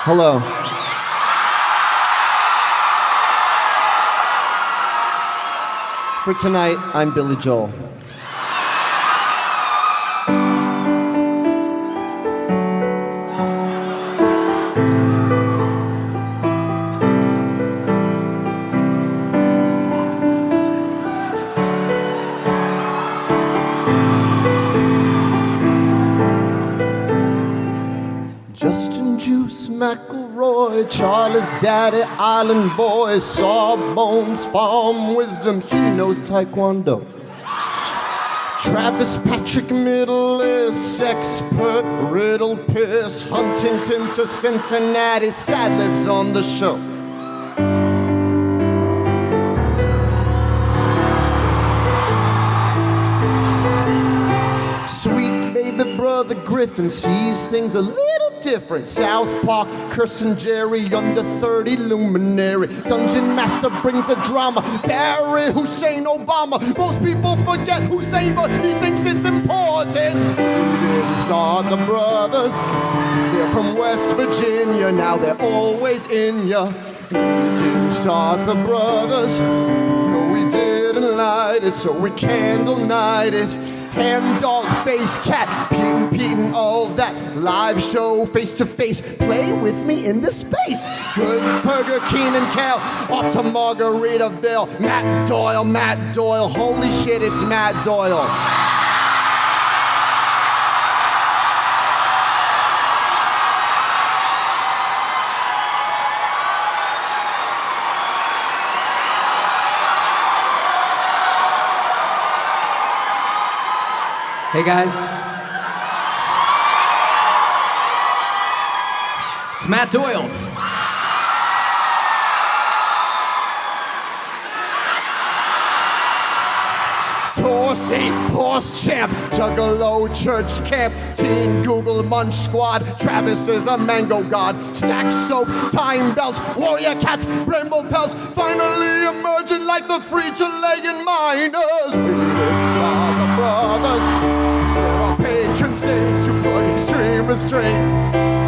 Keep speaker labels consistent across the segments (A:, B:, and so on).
A: Hello. For tonight, I'm Billy Joel. Justin Juice McElroy, Charlie's daddy, Island Boy, Sawbones, Farm Wisdom, he knows Taekwondo. Travis Patrick Middle is expert, Riddle Pierce, Huntington to Cincinnati, Sad Libs on the show. Sweet baby brother Griffin sees things a little different. South Park, Kirsten Jerry, under 30 luminary. Dungeon Master brings the drama. Barry Hussein Obama. Most people forget Hussein, but he thinks it's important. We didn't start the brothers. They're from West Virginia, now they're always in ya. We didn't start the brothers. No, we didn't light it, so we candle night it. Hand, dog, face, cat, Pete, all that. Live show, face to face. Play with me in the space. Good Burger, Keenan Cal, off to Margaritaville. Matt Doyle, holy shit, it's Matt Doyle.
B: Hey guys. It's Matt Doyle.
A: Torsi, horse champ, juggalo, church camp, teen Google Munch Squad, Travis is a mango god, stack soap, time belts, warrior cats, brimble pelts, finally emerging like the free Chilean miners. We didn't start the brothers, they're our patron saints who put extreme restraints.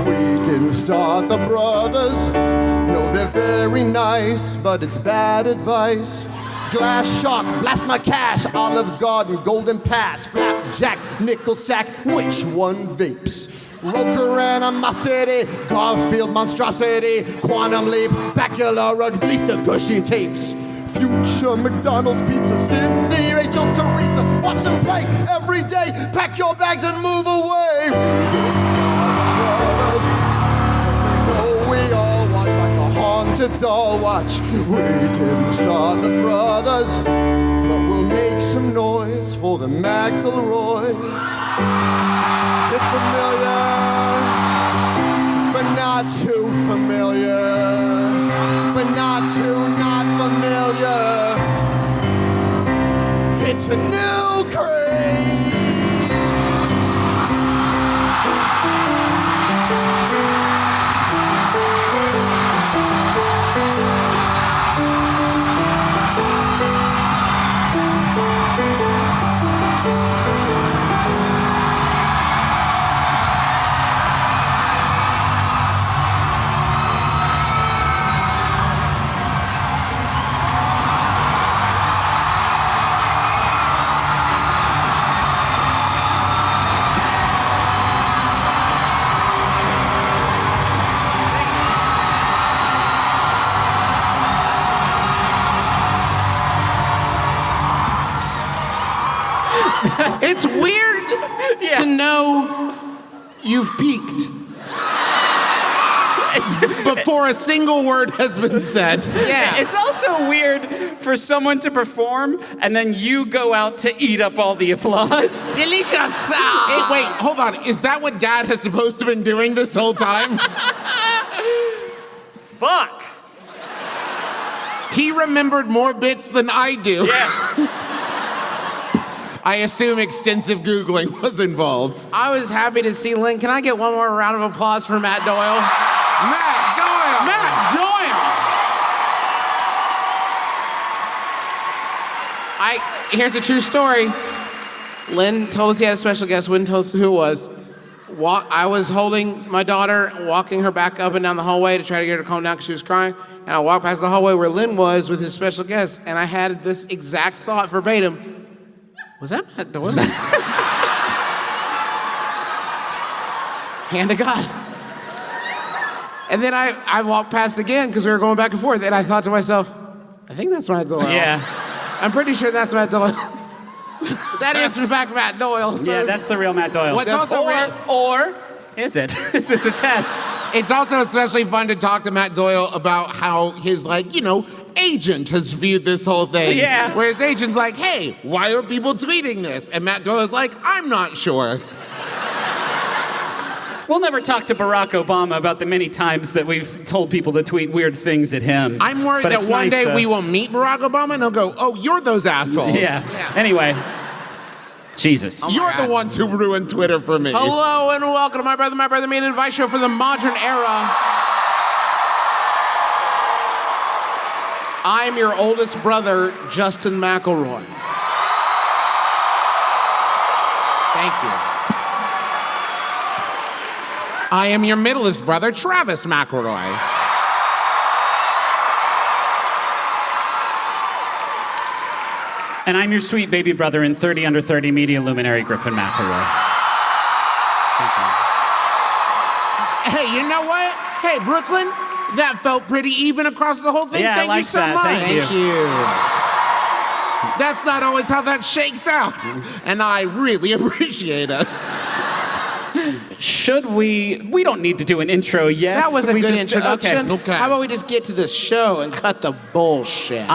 A: We didn't start the brothers, no, they're very nice, but it's bad advice. Glass shark, blast my cash, Olive Garden, Golden Pass, Flapjack, Nickel Sack, which one vapes? Roker animosity, Garfield monstrosity, Quantum leap, Bacula, at least the gushy tapes. Future McDonald's pizza, Cindy, Rachel, Teresa, watch them play every day, pack your bags and move away. We all watch like a haunted doll watch. We didn't start the brothers, but we'll make some noise for the McElroys. It's familiar, but not too familiar. But not familiar. It's a new craze.
C: It's weird to know you've peaked before a single word has been said.
D: Yeah. It's also weird for someone to perform and then you go out to eat up all the applause.
C: Delicious. Hey, wait, hold on. Is that what Dad has supposed to have been doing this whole time?
D: Fuck.
C: He remembered more bits than I do.
D: Yeah.
C: I assume extensive Googling was involved.
E: I was happy to see Lynn. Can I get one more round of applause for Matt Doyle?
C: Matt Doyle!
E: Matt Doyle! Here's a true story. Lynn told us he had a special guest, wouldn't tell us who it was. I was holding my daughter, walking her back up and down the hallway to try to get her to calm down because she was crying. And I walked past the hallway where Lynn was with his special guest, and I had this exact thought verbatim. Was that Matt Doyle? Hand to God. And then I walked past again because we were going back and forth, and I thought to myself, I think that's Matt Doyle.
D: Yeah.
E: I'm pretty sure that's Matt Doyle. That is, in fact, Matt Doyle. So.
D: Yeah, that's the real Matt Doyle.
C: What's also
D: or is it? Is this a test?
C: It's also especially fun to talk to Matt Doyle about how his, agent has viewed this whole thing.
D: Yeah.
C: Where his agent's like, hey, why are people tweeting this? And Matt Doyle's like, I'm not sure.
D: We'll never talk to Barack Obama about the many times that we've told people to tweet weird things at him.
C: I'm worried
D: But
C: that
D: it's
C: one
D: nice
C: day
D: to-
C: we will meet Barack Obama and he'll go, oh, you're those assholes.
D: Yeah. Anyway. Jesus.
C: You're
E: God.
C: the ones who ruined Twitter for me.
E: Hello and welcome to My Brother, Me and Advice Show for the modern era. I'm your oldest brother, Justin McElroy. Thank you.
C: I am your middleest brother, Travis McElroy.
D: And I'm your sweet baby brother in 30 Under 30 media luminary, Griffin McElroy. Thank you.
C: Hey, you know what? Hey, Brooklyn, that felt pretty even across the whole thing.
D: Yeah, I
C: Thank you
D: like
C: so
D: that.
C: much.
D: Thank you.
C: That's not always how that shakes out. And I really appreciate it.
D: Should we don't need to do an intro, yes?
E: That was a
D: We
E: good
D: just-
E: introduction.
C: Okay.
E: How about we just get to the show and cut the bullshit?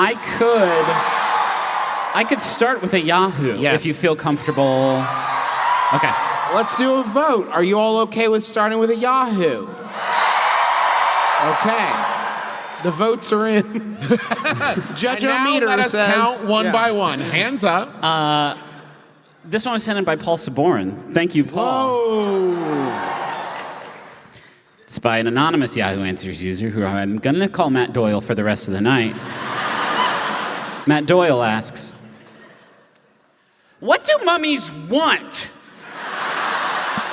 D: I could start with a Yahoo
C: Yes.
D: if you feel comfortable. Okay.
E: Let's do a vote. Are you all okay with starting with a Yahoo? Okay. The votes are in. Judge
C: And now
E: O'Meter
C: let us
E: says...
C: count one
E: Yeah.
C: by one. Hands up.
D: This one was sent in by Paul Saborin. Thank you, Paul.
E: Oh.
D: It's by an anonymous Yahoo Answers user who I'm going to call Matt Doyle for the rest of the night. Matt Doyle asks, what do mummies want?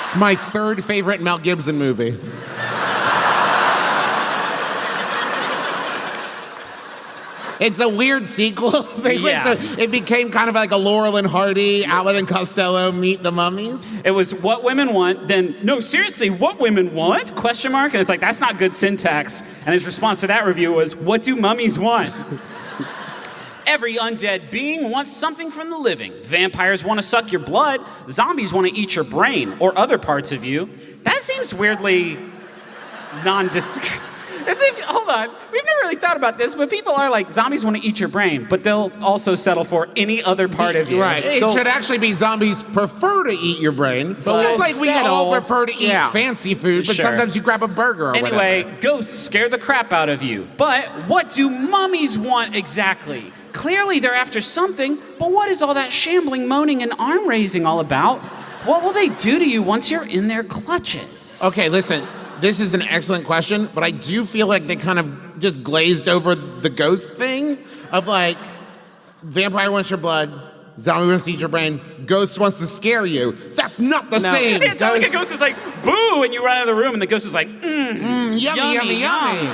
C: It's my third favorite Mel Gibson movie. It's a weird sequel.
D: Yeah.
C: It became kind of like a Laurel and Hardy, Abbott and Costello meet the Mummies.
D: It was what women want, then, no, seriously, what women want? Question mark. And it's like, that's not good syntax. And his response to that review was, what do mummies want? Every undead being wants something from the living. Vampires want to suck your blood. Zombies want to eat your brain or other parts of you. That seems weirdly Hold on. We've never really thought about this, but people are like, zombies want to eat your brain, but they'll also settle for any other part of you.
C: Right. It should actually be zombies prefer to eat your brain.
D: But
C: just like we all
E: settle.
C: prefer to eat fancy food, but
D: Sure.
C: sometimes you grab a burger or
D: Anyway,
C: whatever.
D: ghosts scare the crap out of you. But what do mummies want exactly? Clearly they're after something, but what is all that shambling, moaning, and arm raising all about? What will they do to you once you're in their clutches?
C: Okay, listen. This is an excellent question, but I do feel like they kind of just glazed over the ghost thing of like, vampire wants your blood, zombie wants to eat your brain, ghost wants to scare you. That's not the same.
D: It's not like a ghost is like, boo, and you run out of the room, and the ghost is like,
C: yummy, yummy.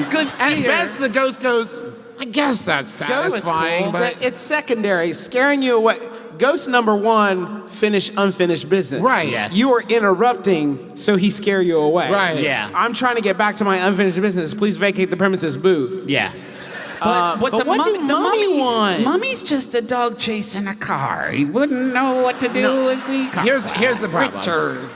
D: good
C: At
D: fear.
C: best, the ghost goes, I guess that's satisfying,
E: Cool,
C: but
E: it's secondary. Scaring you away. Ghost number one, finish unfinished business.
C: Right.
D: Yes.
E: You are interrupting, so he scare you away.
C: Right.
D: Yeah.
E: I'm trying to get back to my unfinished business. Please vacate the premises. Boo.
D: Yeah.
E: But what do mummy want?
D: Mummy's just a dog chasing a car. He wouldn't know what to do if he caught
C: here's the problem.
E: Richard.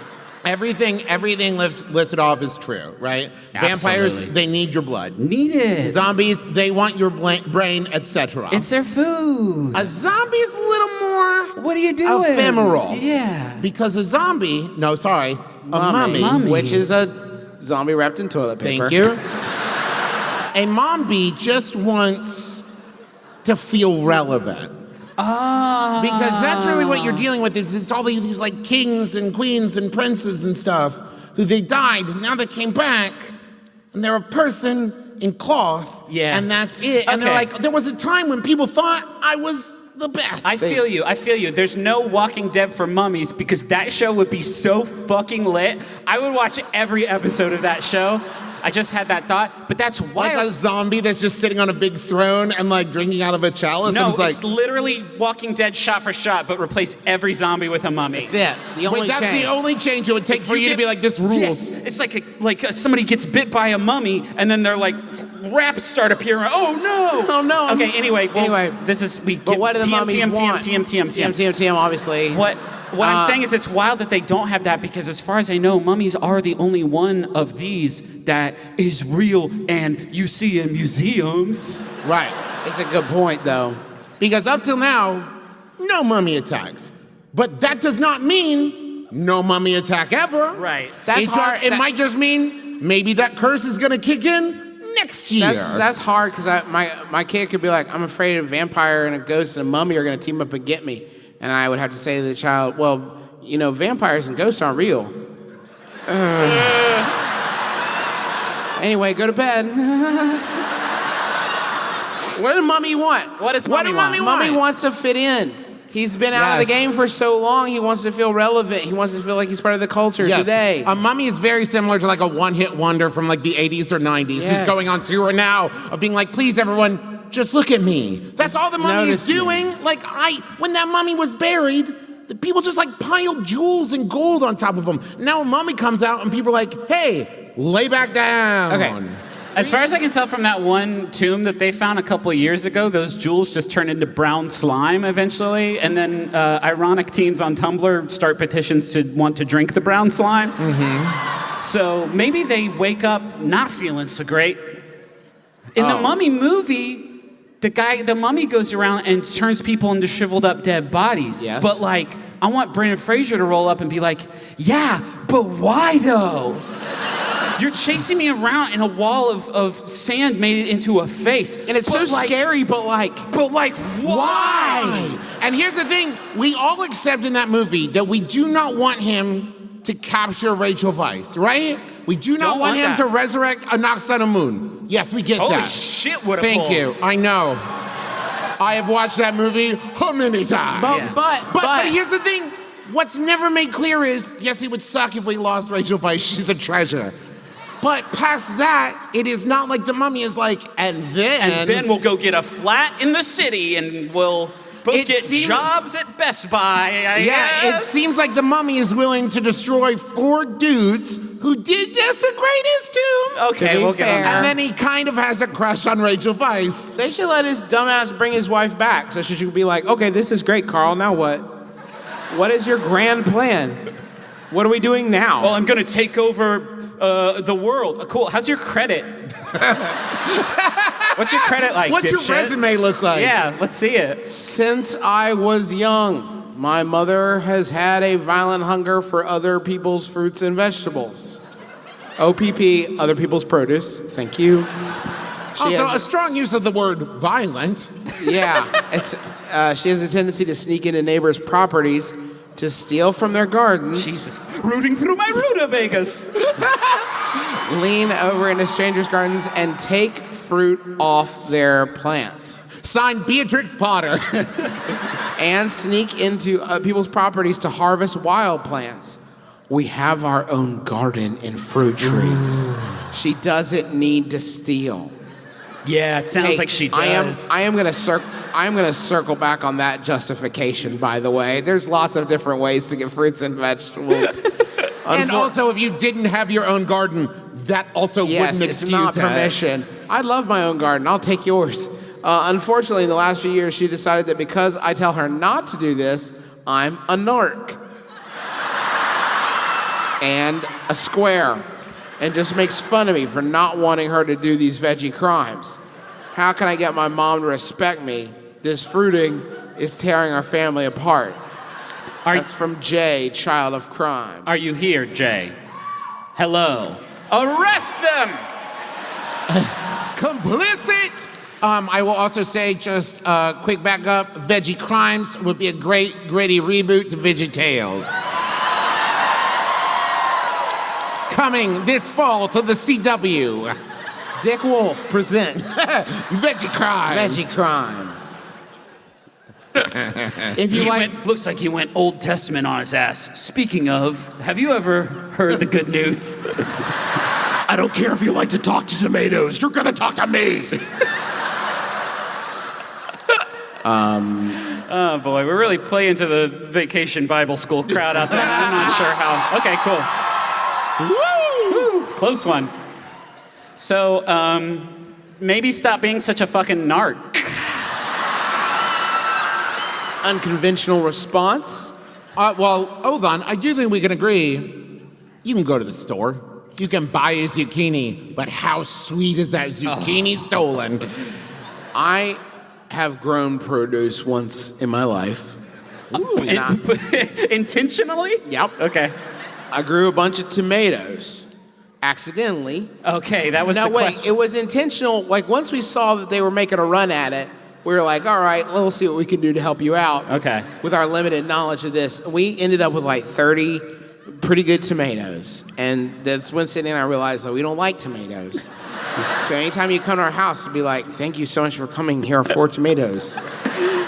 C: Everything listed off is true, right? Vampires,
D: Absolutely.
C: they need your blood.
D: Needed.
C: Zombies, they want your brain, etc.
D: It's their food.
C: A zombie is a little more
D: What are you doing?
C: ephemeral.
D: Yeah.
C: Because a zombie, a mummy.
D: Mummy.
E: Which is a zombie wrapped in toilet paper.
C: Thank you. A mombi just wants to feel relevant. Because that's really what you're dealing with. It's all these like kings and queens and princes and stuff who they died, and now they came back, and they're a person in cloth,
D: Yeah.
C: and that's it. And they're
D: Okay.
C: like, there was a time when people thought I was the best.
D: I feel you. There's no Walking Dead for Mummies because that show would be so fucking lit. I would watch every episode of that show. I just had that thought, but that's why
C: like a zombie that's just sitting on a big throne and like drinking out of a chalice.
D: No,
C: and
D: it's like Walking Dead shot for shot, but replace every zombie with a mummy.
E: That's it. The only
C: that's
E: change.
C: the only change it would take for you to be like, this rules.
D: Yes, it's like somebody gets bit by a mummy, and then they're like, raps start appearing. Oh no!
E: Oh no!
D: Okay. Anyway, this is
E: But what do the mummies want?
D: TM,
E: obviously.
D: What I'm saying is it's wild that they don't have that because as far as I know, mummies are the only one of these that is real and you see in museums.
C: Right.
E: It's a good point, though.
C: Because up till now, no mummy attacks. But that does not mean no mummy attack ever.
D: Right.
E: That's hard.
C: It might just mean maybe that curse is gonna kick in next year.
E: That's hard because my kid could be like, I'm afraid a vampire and a ghost and a mummy are gonna team up and get me. And I would have to say to the child, well, you know, vampires and ghosts aren't real. Anyway, go to bed. What does Mummy want?
D: What does Mummy want?
E: Mummy wants to fit in. He's been out of the game for so long, he wants to feel relevant. He wants to feel like he's part of the culture today.
C: A mummy is very similar to like a one-hit wonder from like the 80s or 90s who's going on tour now of being like, please everyone, just look at me. That's all the mummy is doing. Like when that mummy was buried, the people just like piled jewels and gold on top of him. Now a mummy comes out and people are like, hey, lay back down.
D: Okay. As far as I can tell from that one tomb that they found a couple of years ago, those jewels just turn into brown slime eventually. And then ironic teens on Tumblr start petitions to want to drink the brown slime. Mm-hmm. So maybe they wake up not feeling so great. In the Mummy movie, the mummy goes around and turns people into shriveled up dead bodies.
E: Yes.
D: But like, I want Brendan Fraser to roll up and be like, yeah, but why though? You're chasing me around in a wall of sand made it into a face.
E: And it's so scary, but like
D: why?
C: And here's the thing, we all accept in that movie that we do not want him to capture Rachel Weisz, right? We do not want him to resurrect a Noxana Moon. Yes, we get that.
D: Holy shit, what a
C: Thank
D: pull.
C: you, I know. I have watched that movie many times. But here's the thing, what's never made clear is, yes, it would suck if we lost Rachel Weisz, she's a treasure. But past that, it is not like the mummy is like, and then
D: we'll go get a flat in the city and we'll both get jobs at Best Buy.
C: It seems like the mummy is willing to destroy 4 dudes who did desecrate his tomb.
D: Okay, we'll get on that.
C: And then he kind of has a crush on Rachel Weisz.
E: they should let his dumbass bring his wife back so she should be like, okay, this is great, Carl, now what? What is your grand plan? What are we doing now?
D: Well, I'm gonna take over the world. Cool, how's your credit? What's your credit like,
C: What's your
D: dipshit?
C: resume look like?
D: Yeah, let's see it.
E: Since I was young, my mother has had a violent hunger for other people's fruits and vegetables. OPP, other people's produce. Thank you.
C: Also, a strong use of the word violent.
E: Yeah, she has a tendency to sneak into neighbors' properties to steal from their gardens.
D: Jesus, rooting through my rutabagas.
E: Lean over into strangers' gardens and take fruit off their plants.
C: Signed, Beatrix Potter.
E: And sneak into people's properties to harvest wild plants. We have our own garden and fruit trees. She doesn't need to steal.
D: Yeah, it sounds like she does.
E: I am gonna circle back on that justification, by the way. There's lots of different ways to get fruits and vegetables.
C: And also, if you didn't have your own garden, that also wouldn't excuse
E: it's not
C: that.
E: permission. I love my own garden. I'll take yours. Unfortunately, in the last few years, she decided that because I tell her not to do this, I'm a narc. And a square. And just makes fun of me for not wanting her to do these veggie crimes. How can I get my mom to respect me? This fruiting is tearing our family apart. That's from Jay, child of crime.
D: Are you here, Jay? Hello. Arrest them!
C: Complicit! I will also say, just quick backup, Veggie Crimes would be a great, gritty reboot to Veggie Tales. Coming this fall to the CW.
E: Dick Wolf presents
C: Veggie Crimes.
E: Veggie Crimes. If you like,
D: Looks like he went Old Testament on his ass. Speaking of, have you ever heard the good news?
A: I don't care if you like to talk to tomatoes. You're gonna talk to me.
D: Oh boy, we're really playing to the vacation Bible school crowd out there. I'm not sure how. Okay, cool. Woo! Close one. So, maybe stop being such a fucking narc.
E: unconventional response.
C: Well, hold on. I do think we can agree. You can go to the store. You can buy a zucchini, but how sweet is that zucchini stolen?
E: I have grown produce once in my life.
D: Intentionally?
E: Yep.
D: Okay.
E: I grew a bunch of tomatoes accidentally.
D: Okay, that was
E: No,
D: the
E: wait,
D: question.
E: it was intentional. Like, once we saw that they were making a run at it, we were like, all right, let's see what we can do to help you out.
D: Okay.
E: With our limited knowledge of this. We ended up with like 30 pretty good tomatoes. And that's when Sydney and I realized that we don't like tomatoes. So anytime you come to our house, be like, thank you so much for coming. Here are 4 tomatoes.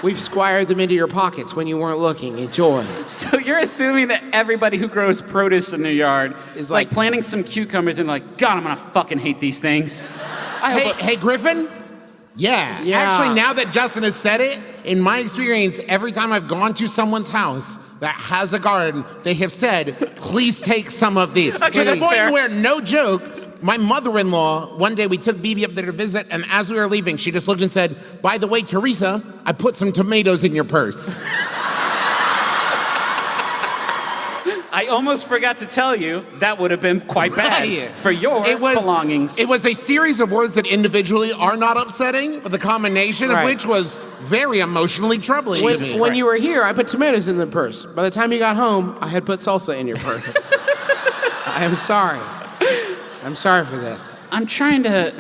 E: We've squired them into your pockets when you weren't looking. Enjoy.
D: So you're assuming that everybody who grows produce in their yard is like
E: like-
D: planting some cucumbers and like, God, I'm gonna fucking hate these things.
C: Hey, Griffin? Yeah.
E: Yeah.
C: Actually, now that Justin has said it, in my experience, every time I've gone to someone's house that has a garden, they have said, please take some of these.
D: Okay,
C: To the
D: that's
C: point
D: fair.
C: where, no joke, my mother-in-law, one day we took BB up there to visit, and as we were leaving, she just looked and said, by the way, Teresa, I put some tomatoes in your purse.
D: I almost forgot to tell you that would have been quite bad
C: Right.
D: for your belongings.
C: It was a series of words that individually are not upsetting, but the combination of
E: Right.
C: which was very emotionally troubling to me.
E: When you were here, I put tomatoes in the purse. By the time you got home, I had put salsa in your purse. I am sorry. I'm sorry for this.
D: I'm trying to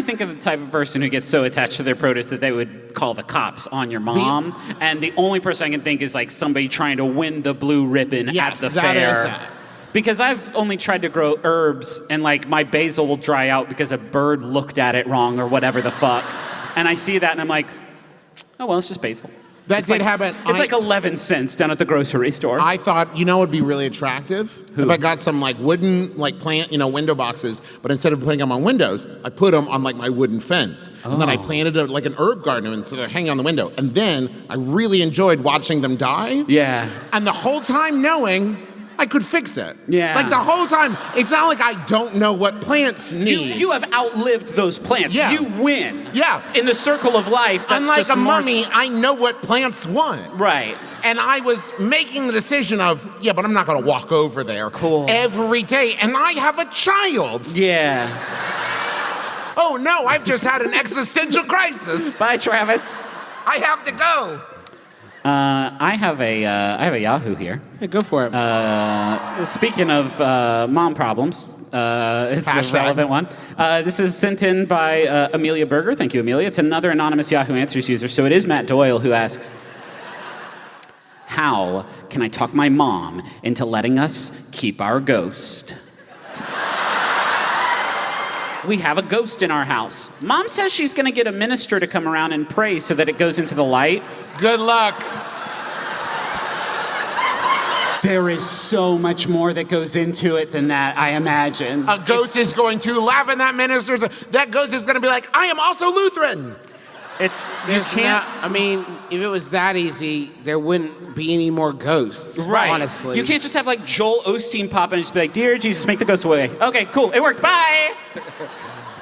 D: think of the type of person who gets so attached to their produce that they would call the cops on your mom. And the only person I can think is like somebody trying to win the blue ribbon
C: Yes,
D: at the
C: that is
D: fair.
C: it.
D: Because I've only tried to grow herbs and like my basil will dry out because a bird looked at it wrong or whatever the fuck. And I see that and I'm like, oh well, it's just basil.
C: That
D: It's
C: did
D: like,
C: happen.
D: It's like 11 cents down at the grocery store.
C: I thought, you know, what would be really attractive if I got some like wooden like plant, window boxes, but instead of putting them on windows, I put them on like my wooden fence, and then I planted like an herb garden instead of hanging on the window, and then I really enjoyed watching them die.
D: Yeah.
C: And the whole time knowing I could fix it.
D: Yeah.
C: Like the whole time, it's not like I don't know what plants need.
D: You have outlived those plants.
C: Yeah.
D: You win.
C: Yeah.
D: In the circle of life, that's
C: Unlike
D: just
C: a
D: more
C: mummy, I know what plants want.
D: Right.
C: And I was making the decision of, yeah, but I'm not gonna walk over there every day. And I have a child.
D: Yeah.
C: Oh no, I've just had an existential crisis.
D: Bye, Travis.
C: I have to go.
D: I have a Yahoo here.
E: Yeah, go for it.
D: Speaking of mom problems, it's
C: Hashtag.
D: a relevant one. This is sent in by Amelia Berger. Thank you, Amelia. It's another anonymous Yahoo Answers user. So it is Matt Doyle who asks, how can I talk my mom into letting us keep our ghost? We have a ghost in our house. Mom says she's going to get a minister to come around and pray so that it goes into the light.
C: Good luck.
D: There is so much more that goes into it than that, I imagine.
C: A ghost is going to laugh in that minister's. That ghost is going to be like, I am also Lutheran.
D: It's you
E: There's
D: can't.
E: not- I mean, if it was that easy, there wouldn't be any more ghosts.
D: Right.
E: Honestly.
D: You can't just have like Joel Osteen pop in and just be like, Dear Jesus, make the ghost away. Okay, cool. It worked. Bye.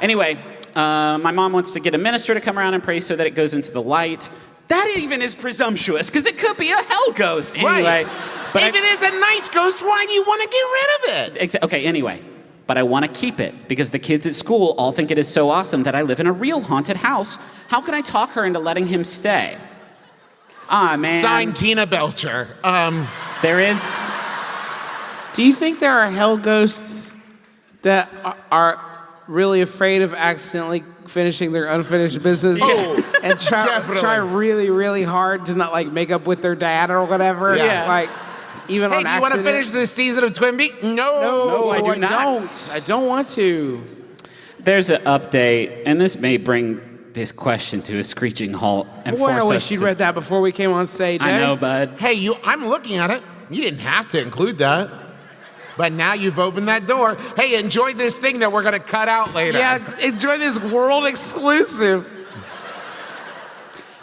D: Anyway, my mom wants to get a minister to come around and pray so that it goes into the light. That even is presumptuous because it could be a hell ghost. Anyway.
C: Right.
D: But
C: if it is a nice ghost, why do you want to get rid of it?
D: Okay, anyway. But I want to keep it because the kids at school all think it is so awesome that I live in a real haunted house. How can I talk her into letting him stay? Ah, man.
C: Signed Tina Belcher.
D: There is.
E: Do you think there are hell ghosts that are really afraid of accidentally finishing their unfinished business and
C: definitely.
E: try really, really hard to not like make up with their dad or whatever?
D: Yeah.
E: Like, even
C: Hey,
E: on
C: do you want to
E: accident?
C: finish this season of Twin Peaks? No.
D: No, I do not.
E: I don't want to.
D: There's an update, and this may bring this question to a screeching halt and
E: Boy, I
D: force
E: wish
D: us
E: she'd
D: to...
E: read that before we came on stage.
D: I
E: eh?
D: know, bud.
C: Hey, I'm looking at it. You didn't have to include that. But now you've opened that door. Hey, enjoy this thing that we're going to cut out later.
E: Yeah, enjoy this world exclusive.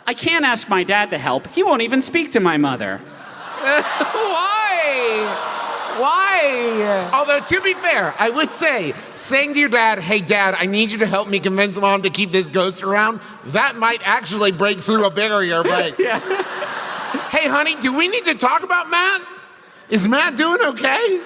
D: I can't ask my dad to help. He won't even speak to my mother.
E: Why?
C: Although, to be fair, I would say, saying to your dad, hey, Dad, I need you to help me convince Mom to keep this ghost around, that might actually break through a barrier, but...
D: Yeah.
C: Hey, honey, do we need to talk about Matt? Is Matt doing okay?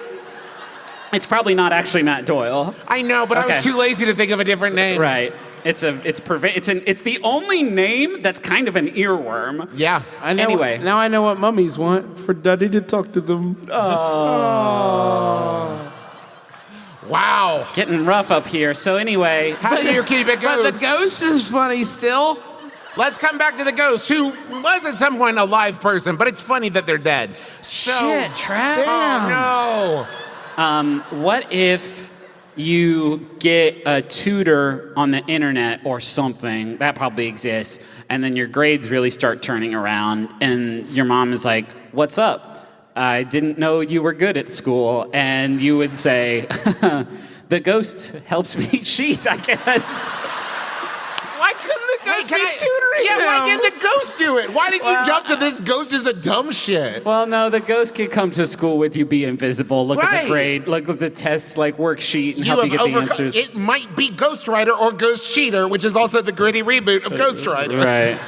D: It's probably not actually Matt Doyle.
C: I know, but I
D: Okay.
C: was too lazy to think of a different name.
D: Right. It's the only name that's kind of an earworm.
C: Yeah.
E: I know.
D: Anyway.
E: Now I know what mummies want for Daddy to talk to them.
C: Wow.
D: Getting rough up here. So anyway,
C: How do you keep it
E: But
C: ghost?
E: the ghost is funny still.
C: Let's come back to the ghost, who was at some point a live person, but it's funny that they're dead. So,
D: shit, Trav.
C: Oh, no.
D: What if you get a tutor on the internet or something, that probably exists, and then your grades really start turning around, and your mom is like, what's up? I didn't know you were good at school. And you would say, the ghost helps me cheat, I guess.
E: Why couldn't the ghost
C: Can
E: be
C: I-
E: tutoring
C: Yeah, why
E: him?
C: can't the ghost do it? Why did
D: Well,
C: you jump to this ghost is a dumb shit?
D: Well, no, the ghost can come to school with you, be invisible, look at
C: Right.
D: the grade, look at the test worksheet, and
C: You
D: help you
C: have
D: get the
C: overcome.
D: answers.
C: It might be Ghost Rider or Ghost Cheater, which is also the gritty reboot of Ghost Rider.
D: Right.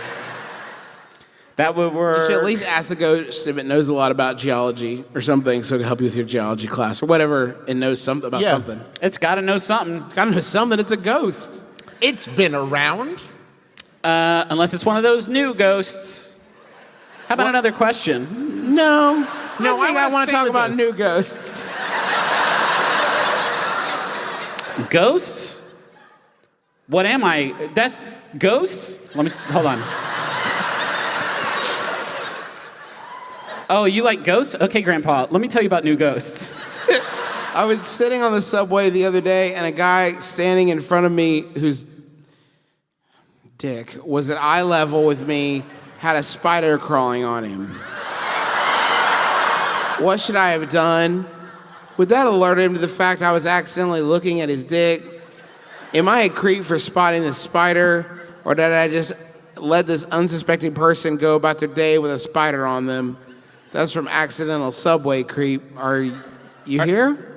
D: That would work.
E: You should at least ask the ghost if it knows a lot about geology or something, so it can help you with your geology class or whatever. It knows something about
C: Yeah.
E: something.
D: It's got to know something.
E: Gotta know something. It's a ghost.
C: It's been around.
D: Unless it's one of those new ghosts. How about another question?
E: No,
C: No,
E: I
C: I
E: think I
C: wanna
E: want
C: stay
E: to talk
C: with
E: about
C: this.
E: new ghosts.
D: Ghosts? What am I? That's ghosts? Hold on. Oh, you like ghosts? Okay, Grandpa, let me tell you about new ghosts.
E: I was sitting on the subway the other day, and a guy standing in front of me whose dick was at eye level with me had a spider crawling on him. What should I have done? Would that alert him to the fact I was accidentally looking at his dick? Am I a creep for spotting the spider, or did I just let this unsuspecting person go about their day with a spider on them? That's from Accidental Subway Creep. Are you here?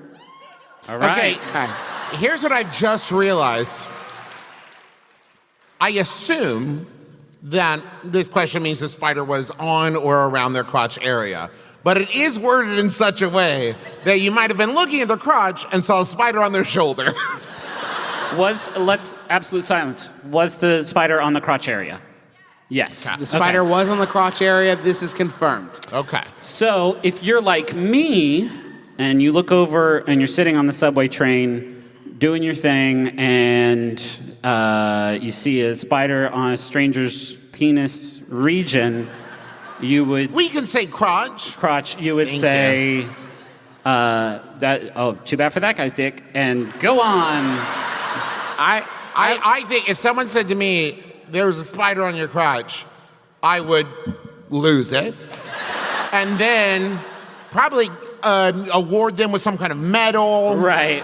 D: All right.
C: Okay,
E: Hi.
C: here's what I've just realized. I assume that this question means the spider was on or around their crotch area. But it is worded in such a way that you might have been looking at their crotch and saw a spider on their shoulder.
D: Let's absolute silence. Was the spider on the crotch area? Yes.
E: The spider
D: Okay.
E: was on the crotch area. This is confirmed.
C: Okay.
D: So if you're like me and you look over and you're sitting on the subway train doing your thing and you see a spider on a stranger's penis region, you would...
C: We can say crotch.
D: crotch, you would
C: Thank
D: say, too bad for that guy's dick, and go on.
C: I think if someone said to me, there was a spider on your crotch, I would lose it. And then probably award them with some kind of medal.
D: Right.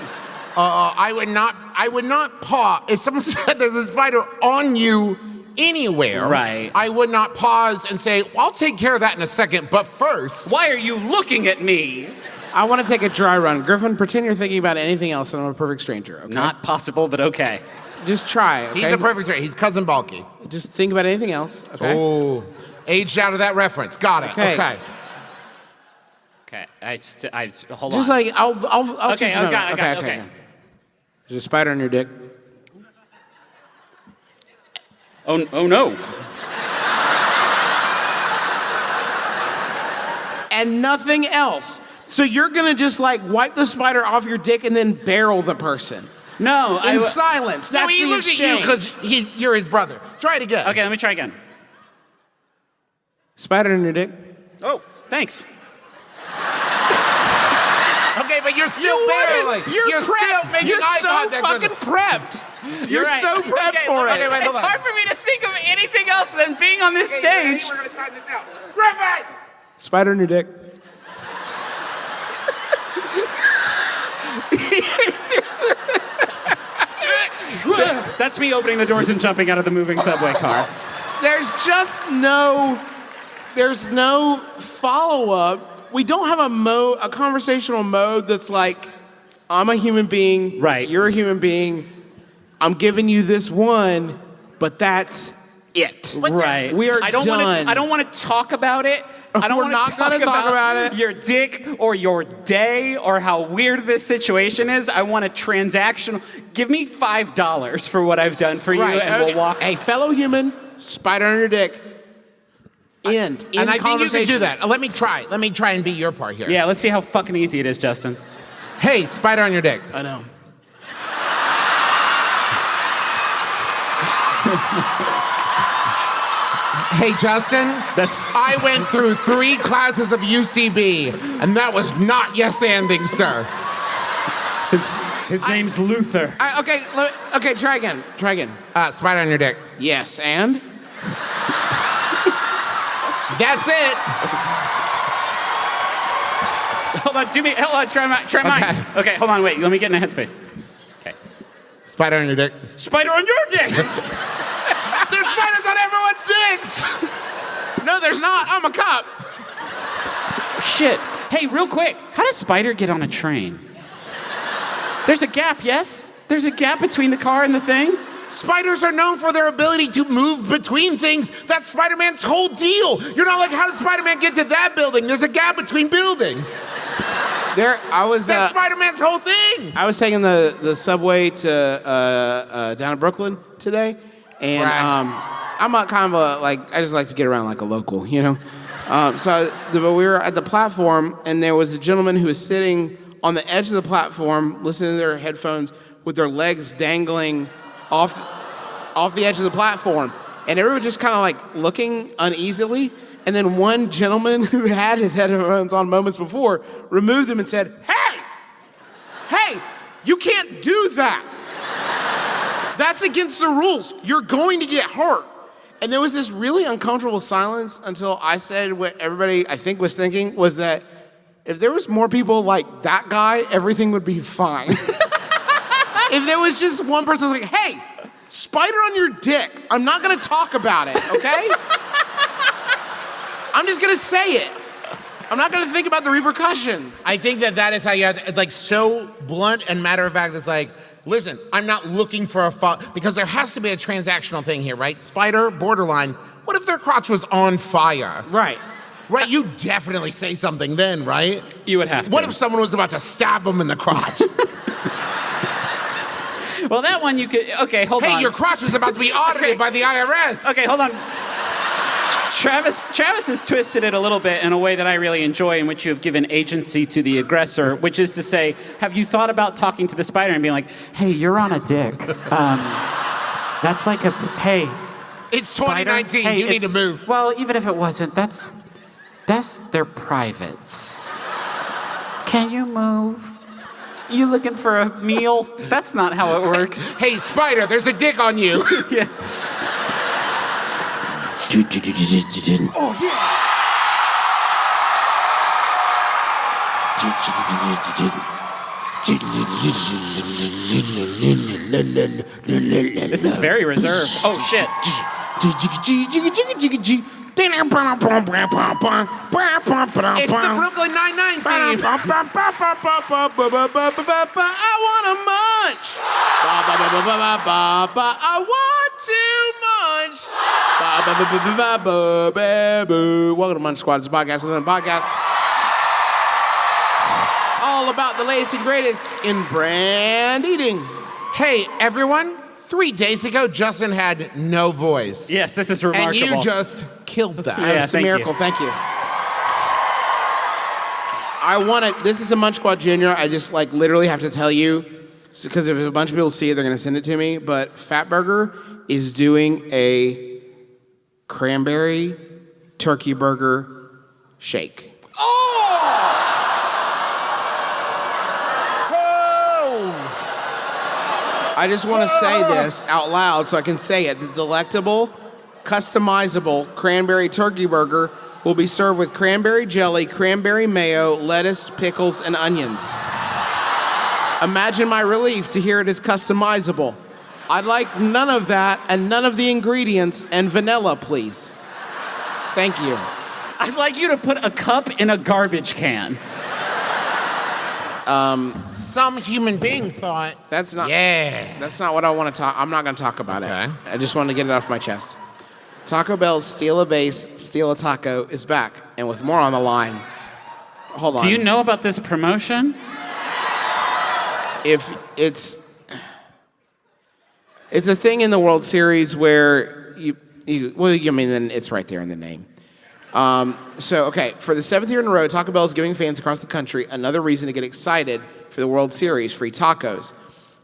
C: I would not pause. If someone said there's a spider on you anywhere,
D: Right.
C: I would not pause and say, well, I'll take care of that in a second, but first.
D: Why are you looking at me?
E: I want to take a dry run. Griffin, pretend you're thinking about anything else, and I'm a perfect stranger. Okay?
D: Not possible, but okay.
E: Just try. Okay?
C: He's a perfect stranger. He's Cousin Bulky.
E: Just think about anything else. Okay.
C: Oh, aged out of that reference. Got it.
E: Okay.
C: Okay.
D: Okay, hold
E: Just
D: on.
E: like I'll
D: Okay,
E: choose
D: I
E: another.
D: got it, okay.
E: There's a spider on your dick.
D: Oh no.
E: And nothing else. So you're gonna just like wipe the spider off your dick and then barrel the person
D: No,
E: in silence.
C: No,
E: That's
C: he
E: the
C: looked at you
E: exchange.
C: because you're his brother. Try it again.
D: Okay, let me try again.
E: Spider in your dick.
D: Oh, thanks.
C: Okay, but you're still barreling.
E: You're
C: still
E: prepped.
C: making
E: You're
C: eye
E: so
C: contact with
E: fucking
C: him.
E: prepped. You're
D: right.
E: so prepped
D: Okay,
E: for
C: okay,
E: it.
C: wait,
D: It's
C: hold on.
D: hard for me think of anything else than being on this stage.
E: We're gonna time this out. Griffin! Spider in your dick.
D: That's me opening the doors and jumping out of the moving subway car.
E: There's no follow-up. We don't have a conversational mode that's like, I'm a human being,
D: right?
E: You're a human being. I'm giving you this one, but that's it.
D: Right.
E: We are done.
D: I don't want to talk about it. I don't
E: We're
D: want
E: not
D: to
E: gonna talk about it.
D: Your dick or your day or how weird this situation is. I want a transactional. Give me $5 for what I've done for you, and we'll walk.
E: Hey, fellow human, spider on your dick. End.
C: And I think you can do
E: conversation.
C: that. Let me try. Let me try and be your part here.
D: Yeah, let's see how fucking easy it is, Justin.
C: Hey, spider on your dick.
E: I know.
C: Hey, Justin.
D: That's.
C: I went through 3 classes of UCB, and that was not yes-anding, sir.
D: His name's Luther.
E: Okay, try again.
C: Spider on your dick.
E: Yes, and?
C: That's it.
D: Hold on, try mine. Okay, hold on, wait. Let me get in a headspace. Okay.
C: Spider on your dick.
D: Spider on your dick.
E: There's spiders on everyone's dicks! No, there's not. I'm a cop.
D: Shit. Hey, real quick. How does Spider get on a train? There's a gap, yes? There's a gap between the car and the thing?
C: Spiders are known for their ability to move between things. That's Spider-Man's whole deal. You're not like, how did Spider-Man get to that building? There's a gap between buildings. That's Spider-Man's whole thing.
E: I was taking the subway to down to Brooklyn today, and I'm not kind of I just like to get around like a local, you know. But we were at the platform, and there was a gentleman who was sitting on the edge of the platform, listening to their headphones with their legs dangling off the edge of the platform, and everyone just kind of like looking uneasily. And then one gentleman who had his headphones on moments before removed them and said, "Hey, you can't do that. That's against the rules. You're going to get hurt." And there was this really uncomfortable silence until I said what everybody I think was thinking was that if there was more people like that guy, everything would be fine. If there was just one person like, "Hey, spider on your dick," I'm not gonna talk about it, okay? I'm just gonna say it. I'm not gonna think about the repercussions.
C: I think that is how you have to, like, so blunt and matter of fact. It's like, listen, I'm not looking for because there has to be a transactional thing here, right? Spider, borderline. What if their crotch was on fire?
E: Right.
C: Right, you definitely say something then, right?
D: You would have to.
C: What if someone was about to stab them in the crotch?
D: Well, that one you could. Okay, hold on.
C: Hey, your crotch is about to be audited by the IRS.
D: Okay, hold on. Travis has twisted it a little bit in a way that I really enjoy, in which you have given agency to the aggressor, which is to say, have you thought about talking to the spider and being like, "Hey, you're on a dick. That's like hey.
C: It's
D: Spider,
C: 2019.
D: hey,
C: you need to move."
B: Well, even if it wasn't, that's their privates. Can you move?
D: You looking for a meal? That's not how it works.
C: Hey, spider, there's a dick on you.
D: Yeah.
A: Oh, yeah.
D: This is very reserved. Oh, shit.
C: It's the Brooklyn Nine-Nine theme.
E: I want a munch. I want too much. Welcome to Munch Squad. It's a podcast within a podcast. It's all about the latest and greatest in brand eating.
C: Hey, everyone. 3 days ago, Justin had no voice.
D: Yes, this is remarkable.
C: And you just killed that.
D: Yeah,
E: It's a miracle. Thank you. This is a Munch Squad Junior. I just literally have to tell you, because if a bunch of people see it, they're going to send it to me. But Fatburger is doing a cranberry turkey burger shake. I just want to say this out loud so I can say it. The delectable customizable cranberry turkey burger will be served with cranberry jelly, cranberry mayo, lettuce, pickles, and onions. Imagine my relief to hear it is customizable. I'd like none of that and none of the ingredients and vanilla, please. Thank you.
D: I'd like you to put a cup in a garbage can.
C: Some human being thought,
E: That's not.
C: yeah.
E: That's not what I want to talk. I'm not going to talk about
C: Okay.
E: it. I just want to get it off my chest. Taco Bell's Steal a Base, Steal a Taco is back, and with more on the line. Hold on.
D: Do you know about this promotion?
E: If it's a thing in the World Series where then it's right there in the name. Okay, for the 7th year in a row, Taco Bell is giving fans across the country another reason to get excited for the World Series, free tacos.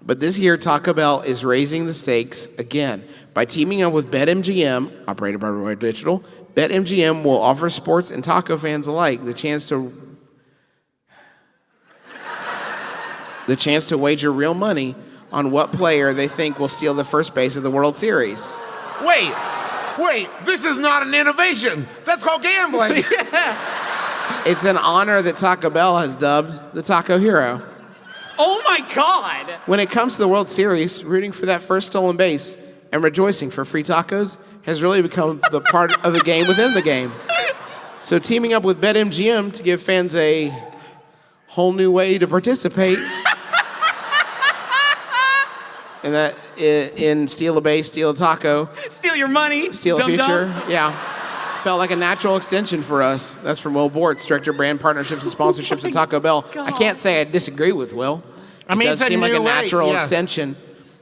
E: But this year, Taco Bell is raising the stakes again by teaming up with BetMGM, operated by Roy Digital. BetMGM will offer sports and taco fans alike the chance to wager real money on what player they think will steal the first base of the World Series.
C: Wait, this is not an innovation. That's called gambling.
E: It's an honor that Taco Bell has dubbed the Taco Hero.
D: Oh my God!
E: When it comes to the World Series, rooting for that first stolen base and rejoicing for free tacos has really become the part of the game within the game. So teaming up with BetMGM to give fans a whole new way to participate in Steal a Base, Steal a Taco,
D: Steal your money.
E: Steal a
D: dum-dum.
E: Future. Yeah. Felt like a natural extension for us. That's from Will Bortz, Director of Brand Partnerships and Sponsorships at Taco Bell. I can't say I disagree with Will.
C: I mean,
E: it
C: it's
E: does
C: a
E: seem like a
C: new way,
E: natural
C: yeah.
E: extension.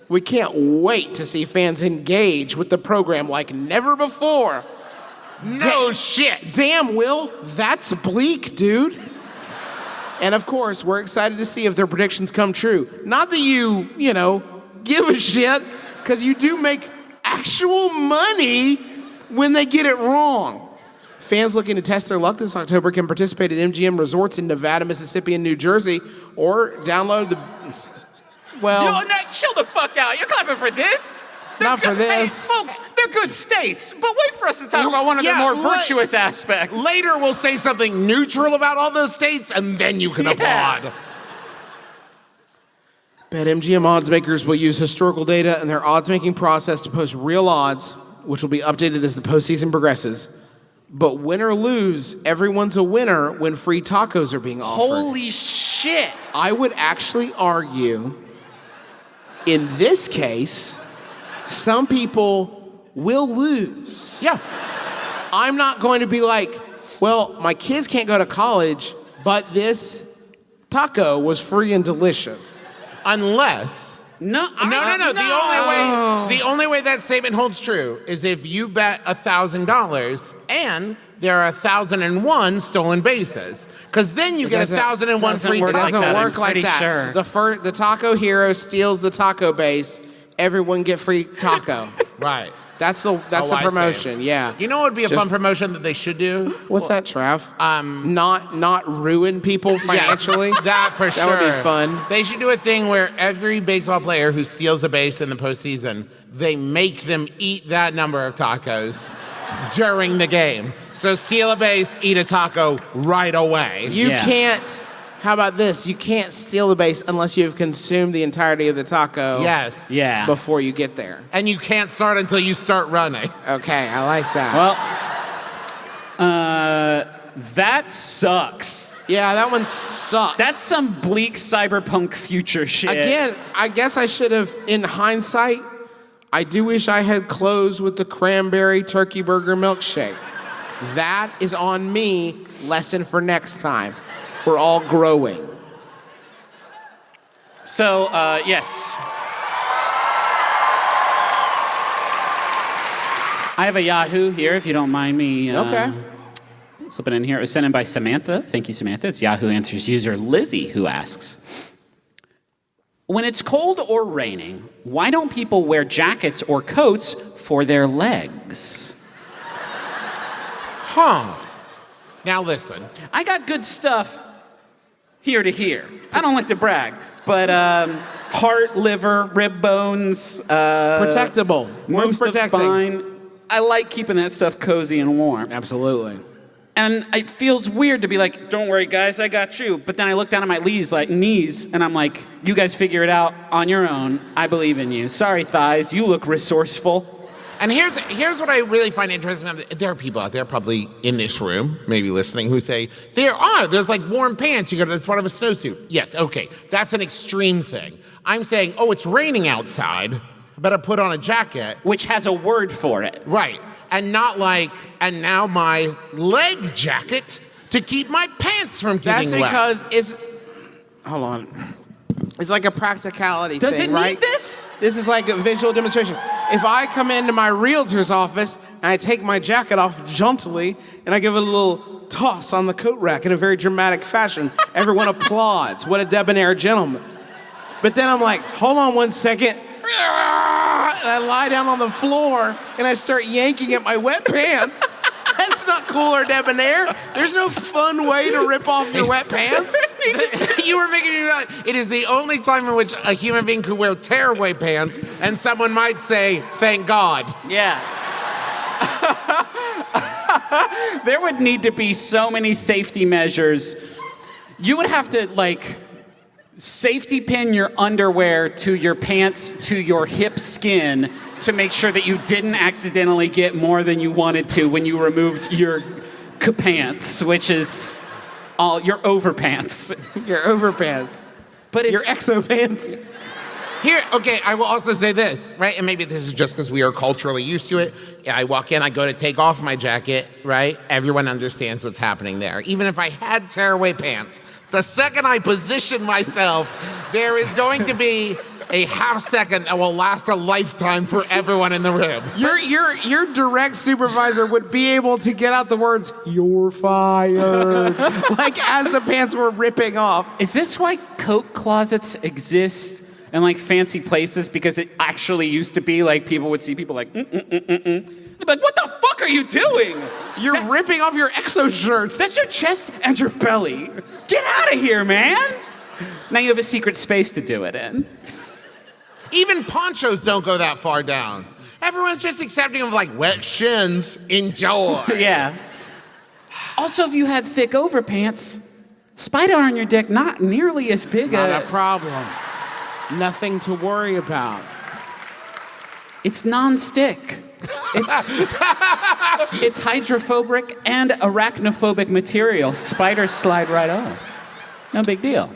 E: We can't wait to see fans engage with the program like never before.
C: No shit.
E: Damn, Will, that's bleak, dude. And of course, we're excited to see if their predictions come true. Not that you give a shit, because you do make actual money when they get it wrong. Fans looking to test their luck this October can participate at MGM resorts in Nevada, Mississippi, and New Jersey, or download the. Well,
D: No, chill the fuck out. You're clapping for this? They're
E: Not for
D: good-
E: this.
D: Hey, folks, they're good states. But wait for us to talk about one of their
C: Yeah,
D: more
C: let-
D: virtuous aspects.
C: Later, we'll say something neutral about all those states, and then you can applaud.
E: BetMGM odds makers will use historical data and their odds making process to post real odds, which will be updated as the postseason progresses. But win or lose, everyone's a winner when free tacos are being offered.
D: Holy shit.
E: I would actually argue, in this case, some people will lose.
C: Yeah.
E: I'm not going to be like, well, my kids can't go to college, but this taco was free and delicious.
C: Unless.
D: No.
C: The only way that statement holds true is if you bet $1,000 and there are 1,001 stolen bases, because then you get
E: doesn't-
C: 1,001
D: doesn't
C: free
D: work
E: It
D: like
C: tacos.
E: doesn't
D: that, I'm
E: work like
D: pretty
E: that.
D: sure.
E: The taco hero steals the taco base. Everyone get free taco.
C: Right.
E: That's the
C: I see.
E: promotion. Yeah.
C: You know what would be a
E: Just-
C: fun promotion that they should do?
E: What's that, Trav? Not ruin people financially.
C: Yes, that for sure.
E: That would be fun.
C: They should do a thing where every baseball player who steals a base in the postseason, they make them eat that number of tacos during the game. So steal a base, eat a taco right away.
E: You
D: Yeah.
E: can't. How about this? You can't steal the base unless you've consumed the entirety of the taco.
C: Yes.
D: Yeah.
E: Before you get there.
C: And you can't start until you start running.
E: Okay, I like that.
D: Well, that sucks.
E: yeah, that one sucks.
D: That's some bleak cyberpunk future shit.
E: Again, I guess I should have, in hindsight, I do wish I had closed with the cranberry turkey burger milkshake. That is on me. Lesson for next time. We're all growing.
D: So, yes. I have a Yahoo here, if you don't mind me
E: Okay.
D: slipping in here. It was sent in by Samantha. Thank you, Samantha. It's Yahoo Answers user Lizzie who asks, when it's cold or raining, why don't people wear jackets or coats for their legs?
C: Huh. Now listen.
D: I got good stuff here to here. I don't like to brag, but heart, liver, rib bones,
E: Protectable.
D: most of
E: protecting.
D: spine. I like keeping that stuff cozy and warm.
E: Absolutely.
D: And it feels weird to be like, don't worry, guys, I got you. But then I look down at my knees, and I'm like, you guys figure it out on your own. I believe in you. Sorry, thighs, you look resourceful.
C: And here's what I really find interesting. There are people out there probably in this room, maybe listening, who say, there's like warm pants. It's part of a snowsuit. Yes, okay, that's an extreme thing. I'm saying, it's raining outside. I better put on a jacket.
D: Which has a word for it.
C: Right. And not like, and now my leg jacket to keep my pants from getting wet.
E: That's because hold on. It's like a practicality
D: Does
E: thing,
D: it
E: right?
D: need this?
E: This is like a visual demonstration. If I come into my realtor's office and I take my jacket off jauntily and I give it a little toss on the coat rack in a very dramatic fashion, everyone applauds. What a debonair gentleman. But then I'm like, hold on one second. And I lie down on the floor and I start yanking at my wet pants. That's not cool or debonair. There's no fun way to rip off your wet pants.
C: You were making me realize it is the only time in which a human being could wear tearaway pants, and someone might say, "Thank God."
D: Yeah. There would need to be so many safety measures. You would have to safety pin your underwear to your pants to your hip skin to make sure that you didn't accidentally get more than you wanted to when you removed your pants, which is all your overpants.
E: Your overpants.
D: But it's
E: Your exo pants.
C: Here, okay, I will also say this, right? And maybe this is just because we are culturally used to it. I walk in, I go to take off my jacket, right? Everyone understands what's happening there. Even if I had tearaway pants, the second I position myself, there is going to be a half second that will last a lifetime for everyone in the room.
E: Your direct supervisor would be able to get out the words, "You're fired," like as the pants were ripping off.
D: Is this why coat closets exist in fancy places? Because it actually used to be people would see people like, They'd be like, what the fuck are you doing?
E: You're ripping off your exo shirts.
D: That's your chest and your belly. Get out of here, man. Now you have a secret space to do it in.
C: Even ponchos don't go that far down. Everyone's just accepting of wet shins. Enjoy.
D: Yeah. Also, if you had thick overpants, spider on your dick, not nearly as big
E: Not a problem. Nothing to worry about.
D: It's non-stick. It's hydrophobic and arachnophobic material. Spiders slide right off. No big deal.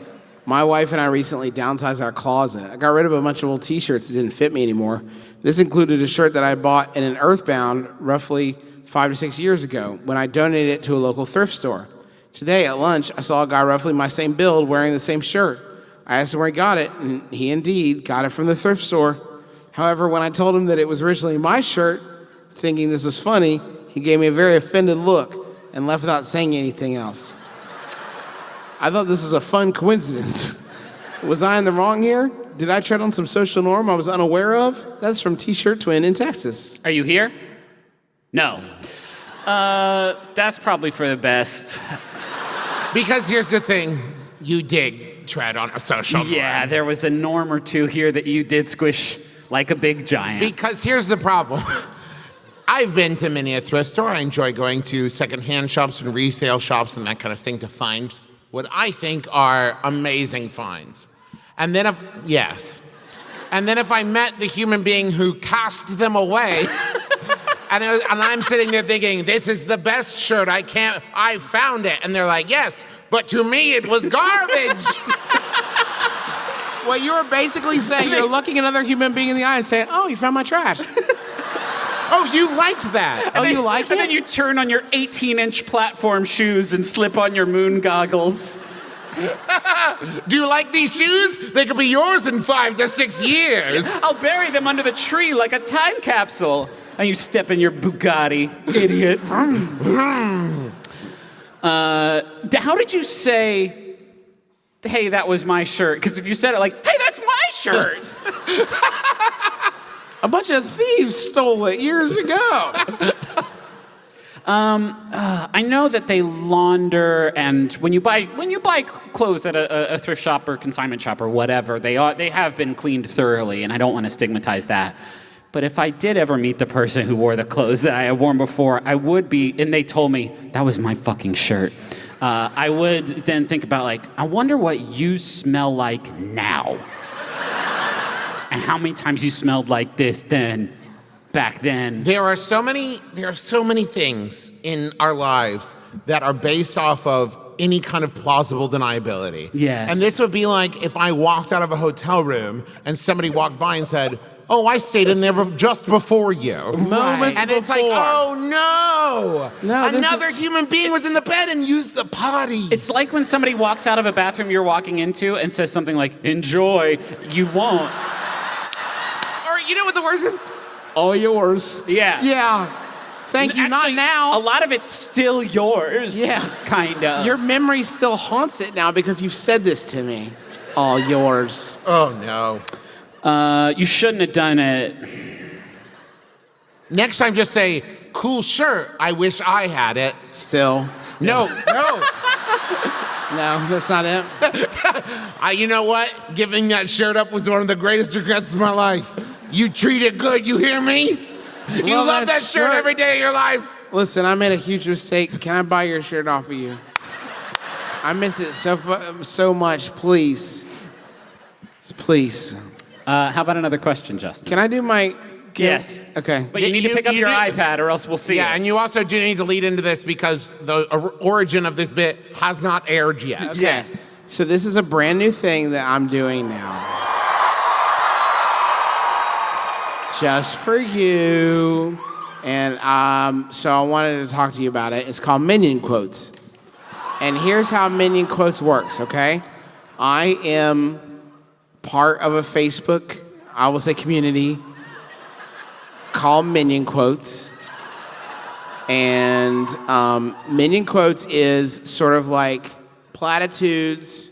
E: My wife and I recently downsized our closet. I got rid of a bunch of old t-shirts that didn't fit me anymore. This included a shirt that I bought in an Earthbound roughly 5 to 6 years ago when I donated it to a local thrift store. Today at lunch, I saw a guy roughly my same build wearing the same shirt. I asked him where he got it, and he indeed got it from the thrift store. However, when I told him that it was originally my shirt, thinking this was funny, he gave me a very offended look and left without saying anything else. I thought this was a fun coincidence. Was I in the wrong here? Did I tread on some social norm I was unaware of? That's from T-Shirt Twin in Texas.
D: Are you here? No. That's probably for the best.
C: Because here's the thing, you did tread on a social norm.
D: Yeah, there was a norm or two here that you did squish like a big giant.
C: Because here's the problem. I've been to many a thrift store. I enjoy going to secondhand shops and resale shops and that kind of thing to find what I think are amazing finds. And then if I met the human being who cast them away, and I'm sitting there thinking, this is the best shirt, I found it. And they're like, yes, but to me it was garbage.
E: Well, you were basically saying you're looking another human being in the eye and saying, "Oh, you found my trash."
C: Oh, you liked that.
E: You like it?
D: And then you turn on your 18-inch platform shoes and slip on your moon goggles.
C: Do you like these shoes? They could be yours in 5 to 6 years.
D: I'll bury them under the tree like a time capsule. And you step in your Bugatti, idiot. How did you say, hey, that was my shirt? Because if you said it like, hey, that's my shirt.
E: A bunch of thieves stole it years ago.
D: I know that they launder, and when you buy clothes at a thrift shop or consignment shop or whatever, they have been cleaned thoroughly, and I don't want to stigmatize that. But if I did ever meet the person who wore the clothes that I had worn before, I would be, and they told me, that was my fucking shirt. I would then think about like, I wonder what you smell like now. And how many times you smelled like this then, back then.
C: There are so many things in our lives that are based off of any kind of plausible deniability.
D: Yes.
C: And this would be like if I walked out of a hotel room and somebody walked by and said, oh, I stayed in there just before you.
E: Moments
C: And it's like,
E: before.
C: oh no,
E: No,
C: another human being was in the bed and used the potty.
D: It's like when somebody walks out of a bathroom you're walking into and says something like, enjoy, you won't.
C: Or you know what the worst is?
E: All yours.
D: Yeah.
C: Yeah.
E: Thank you,
D: Actually,
E: not now.
D: A lot of it's still yours.
E: Yeah.
D: Kind of.
E: Your memory still haunts it now because you've said this to me. All yours.
C: Oh no.
D: You shouldn't have done it.
C: Next time just say, cool shirt, I wish I had it.
E: Still.
C: No.
E: No, that's not it.
C: You know what? Giving that shirt up was one of the greatest regrets of my life. You treat it good, you hear me? You
E: Love
C: love
E: that
C: that shirt
E: shirt.
C: every day of your life.
E: Listen, I made a huge mistake. Can I buy your shirt off of you? I miss it so much. Please. Please.
D: How about another question, Justin?
E: Can I do my...
D: Yes.
E: Okay.
D: But you need to pick up your iPad or else we'll see
C: Yeah,
D: it.
C: and you also do need to lead into this because the origin of this bit has not aired yet.
D: Yes.
E: So this is a brand new thing that I'm doing now. Just for you. And so I wanted to talk to you about it. It's called Minion Quotes. And here's how Minion Quotes works, okay? I am part of a Facebook, I will say community, called Minion Quotes. And Minion Quotes is sort of like platitudes,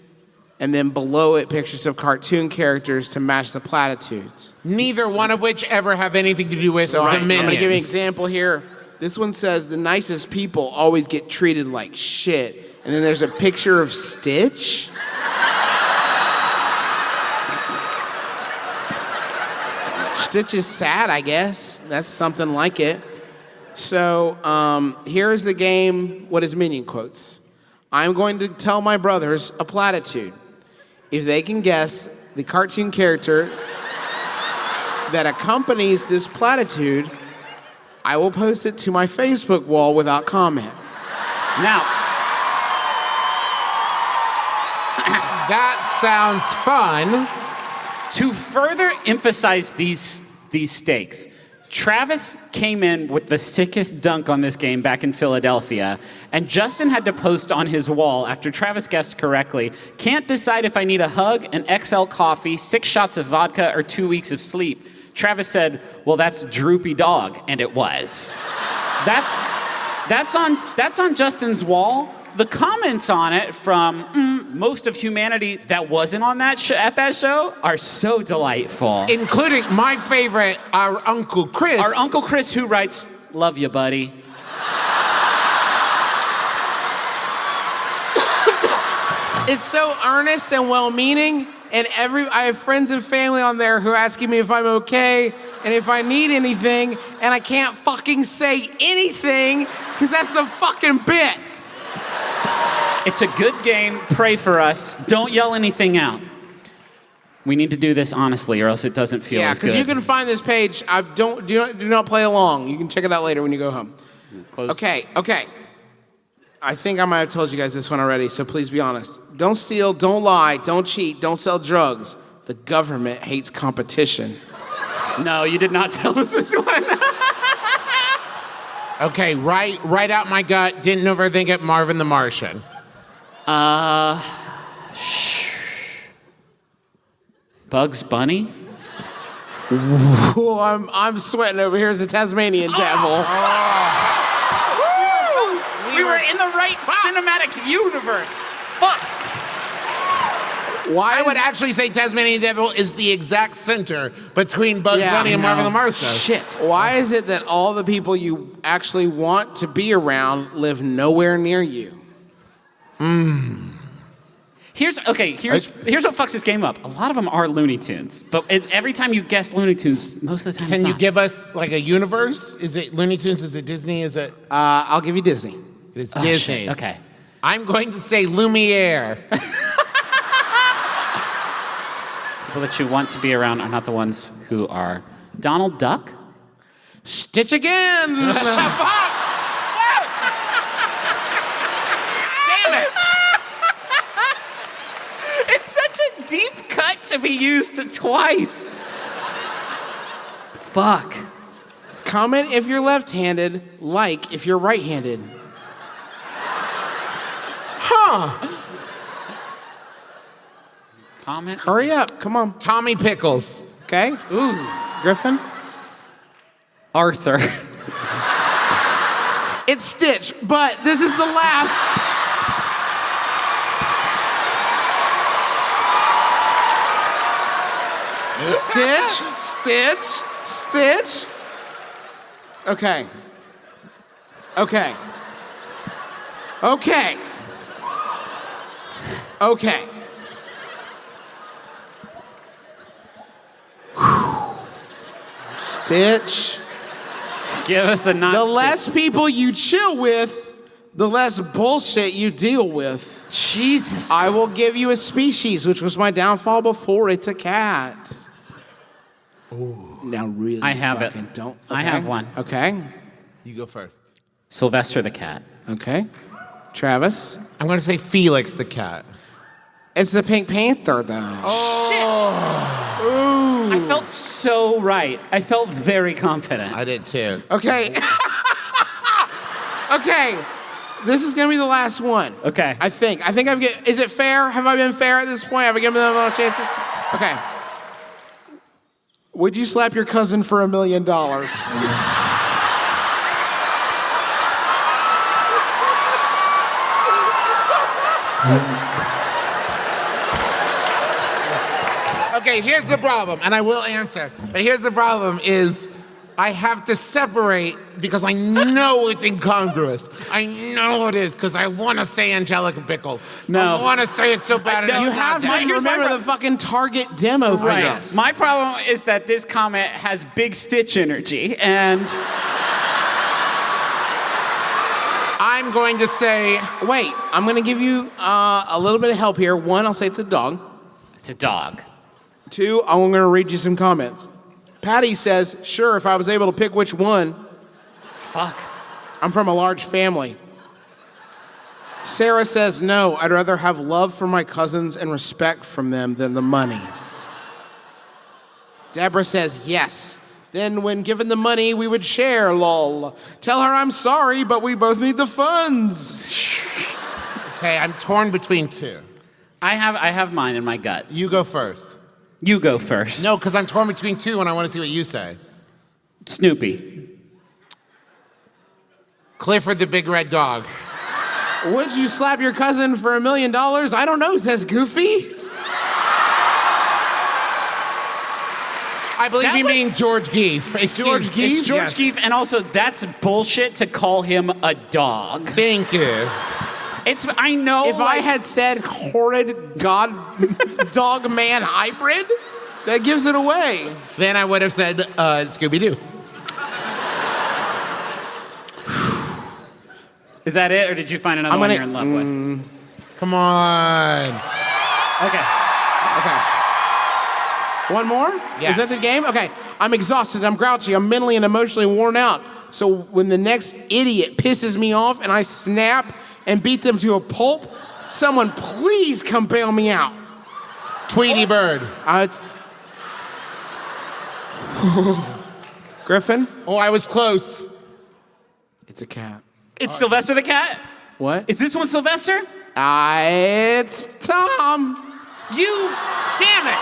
E: and then below it, pictures of cartoon characters to match the platitudes.
C: Neither one of which ever have anything to do with
E: So
C: the
E: I'm gonna give you an
C: Minions.
E: example here. This one says, the nicest people always get treated like shit. And then there's a picture of Stitch. Stitch is sad, I guess. That's something like it. So here's the game, what is Minion Quotes? I'm going to tell my brothers a platitude. If they can guess the cartoon character that accompanies this platitude, I will post it to my Facebook wall without comment.
D: Now,
C: That sounds fun.
D: to further emphasize these stakes, Travis came in with the sickest dunk on this game back in Philadelphia, and Justin had to post on his wall after Travis guessed correctly, can't decide if I need a hug, an XL coffee, 6 shots of vodka, or 2 weeks of sleep. Travis said, well, that's droopy dog, and it was. That's on Justin's wall. The comments on it from most of humanity that wasn't on that at that show are so delightful.
C: Including my favorite, our Uncle Chris.
D: Our Uncle Chris, who writes, love you, buddy.
E: It's so earnest and well-meaning, and I have friends and family on there who are asking me if I'm okay and if I need anything, and I can't fucking say anything because that's the fucking bit.
D: It's a good game. Pray for us. Don't yell anything out. We need to do this honestly, or else it doesn't feel
E: Yeah,
D: as good.
E: because you can find this page. Do not play along. You can check it out later when you go home.
D: Close.
E: Okay. I think I might have told you guys this one already, so please be honest. Don't steal, don't lie, don't cheat, don't sell drugs. The government hates competition.
D: No, you did not tell us this one.
C: Okay, right out my gut. Didn't overthink it. Marvin the Martian.
D: Bugs Bunny?
E: Ooh, I'm sweating over here as the Tasmanian devil.
D: We were in the right cinematic universe. Fuck.
E: Why
C: I would
E: is-
C: actually say Tasmanian Devil is the exact center between Bugs
E: Yeah,
C: Bunny and
D: I
C: Marvin the
D: know.
C: Martian.
D: Shit.
E: Why is it that all the people you actually want to be around live nowhere near you?
D: Here's what fucks this game up. A lot of them are Looney Tunes, but every time you guess Looney Tunes, most of the time
C: Can
D: it's
C: you
D: not.
C: give us like a universe? Is it Looney Tunes? Is it Disney? Is it?
E: I'll give you Disney.
C: It is
D: Oh,
C: Disney.
D: shit. Okay.
C: I'm going to say Lumiere.
D: People that you want to be around are not the ones who are Donald Duck.
E: Stitch again.
C: Damn it!
D: It's such a deep cut to be used twice. Fuck.
E: Comment if you're left-handed, like if you're right-handed.
D: Comment.
E: Hurry up, come on.
C: Tommy Pickles.
E: Okay?
D: Ooh.
E: Griffin?
D: Arthur.
E: It's Stitch, but this is the last. Stitch. Okay. Stitch.
D: Give us a not.
E: The less people you chill with, the less bullshit you deal with.
D: Jesus.
E: I will give you a species, which was my downfall before. It's a cat. Ooh. Now really,
D: I have it.
E: Don't.
D: I have one.
E: Okay.
C: You go first.
D: Sylvester the cat.
E: Okay. Travis.
C: I'm going to say Felix the cat.
E: It's the Pink Panther, though.
D: Shit. Ooh. I felt so right. I felt very confident.
C: I did too.
E: Okay. Okay. This is gonna be the last one.
D: Okay.
E: I think I'm getting. Is it fair? Have I been fair at this point? Have I given them all chances? Okay. Would you slap your cousin for $1 million?
C: Okay, here's the problem, and I will answer. But here's the problem is I have to separate because I know it's incongruous. I know it is because I want to say Angelica Pickles.
D: No.
C: I want to say it so bad.
D: No,
C: and
E: You
C: it's not
E: have
C: that.
E: to
D: Here's my
E: remember the fucking Target demo for
D: Right.
E: this.
D: My problem is that this comment has big Stitch energy, and
C: I'm going to say,
E: Wait, I'm gonna give you a little bit of help here. One, I'll say it's a dog.
D: it's a dog.
E: Two, I'm gonna read you some comments. Patty says, sure, if I was able to pick which one.
D: Fuck.
E: I'm from a large family. Sarah says, no, I'd rather have love for my cousins and respect from them than the money. Deborah says, yes. Then when given the money, we would share, lol. Tell her I'm sorry, but we both need the funds.
C: okay, I'm torn between two.
D: I have mine in my gut.
C: You go first.
D: You go first.
C: No, because I'm torn between two and I want to see what you say.
D: Snoopy.
C: Clifford the Big Red Dog.
E: Would you slap your cousin for $1 million? I don't know, says Goofy.
C: I believe
D: That
C: you
D: was-
C: mean George Geef.
E: George Geef?
D: It's George
C: Yes.
D: Geef, and also that's bullshit to call him a dog.
C: Thank you.
D: I know.
E: If I had said horrid god dog man hybrid, that gives it away.
C: Then I would have said Scooby-Doo.
D: Is that it, or did you find another
E: I'm
D: one
E: gonna-
D: you're in love with?
C: Come on.
D: Okay.
E: Okay. One more?
C: Yes.
E: Is that the game? Okay. I'm exhausted. I'm grouchy. I'm mentally and emotionally worn out. So when the next idiot pisses me off and I snap and beat them to a pulp, someone please come bail me out.
C: Tweety Bird.
E: Griffin?
C: Oh, I was close.
E: It's a cat.
D: It's Sylvester the cat.
E: What?
D: Is this one Sylvester?
E: It's Tom.
D: You.
C: Damn it.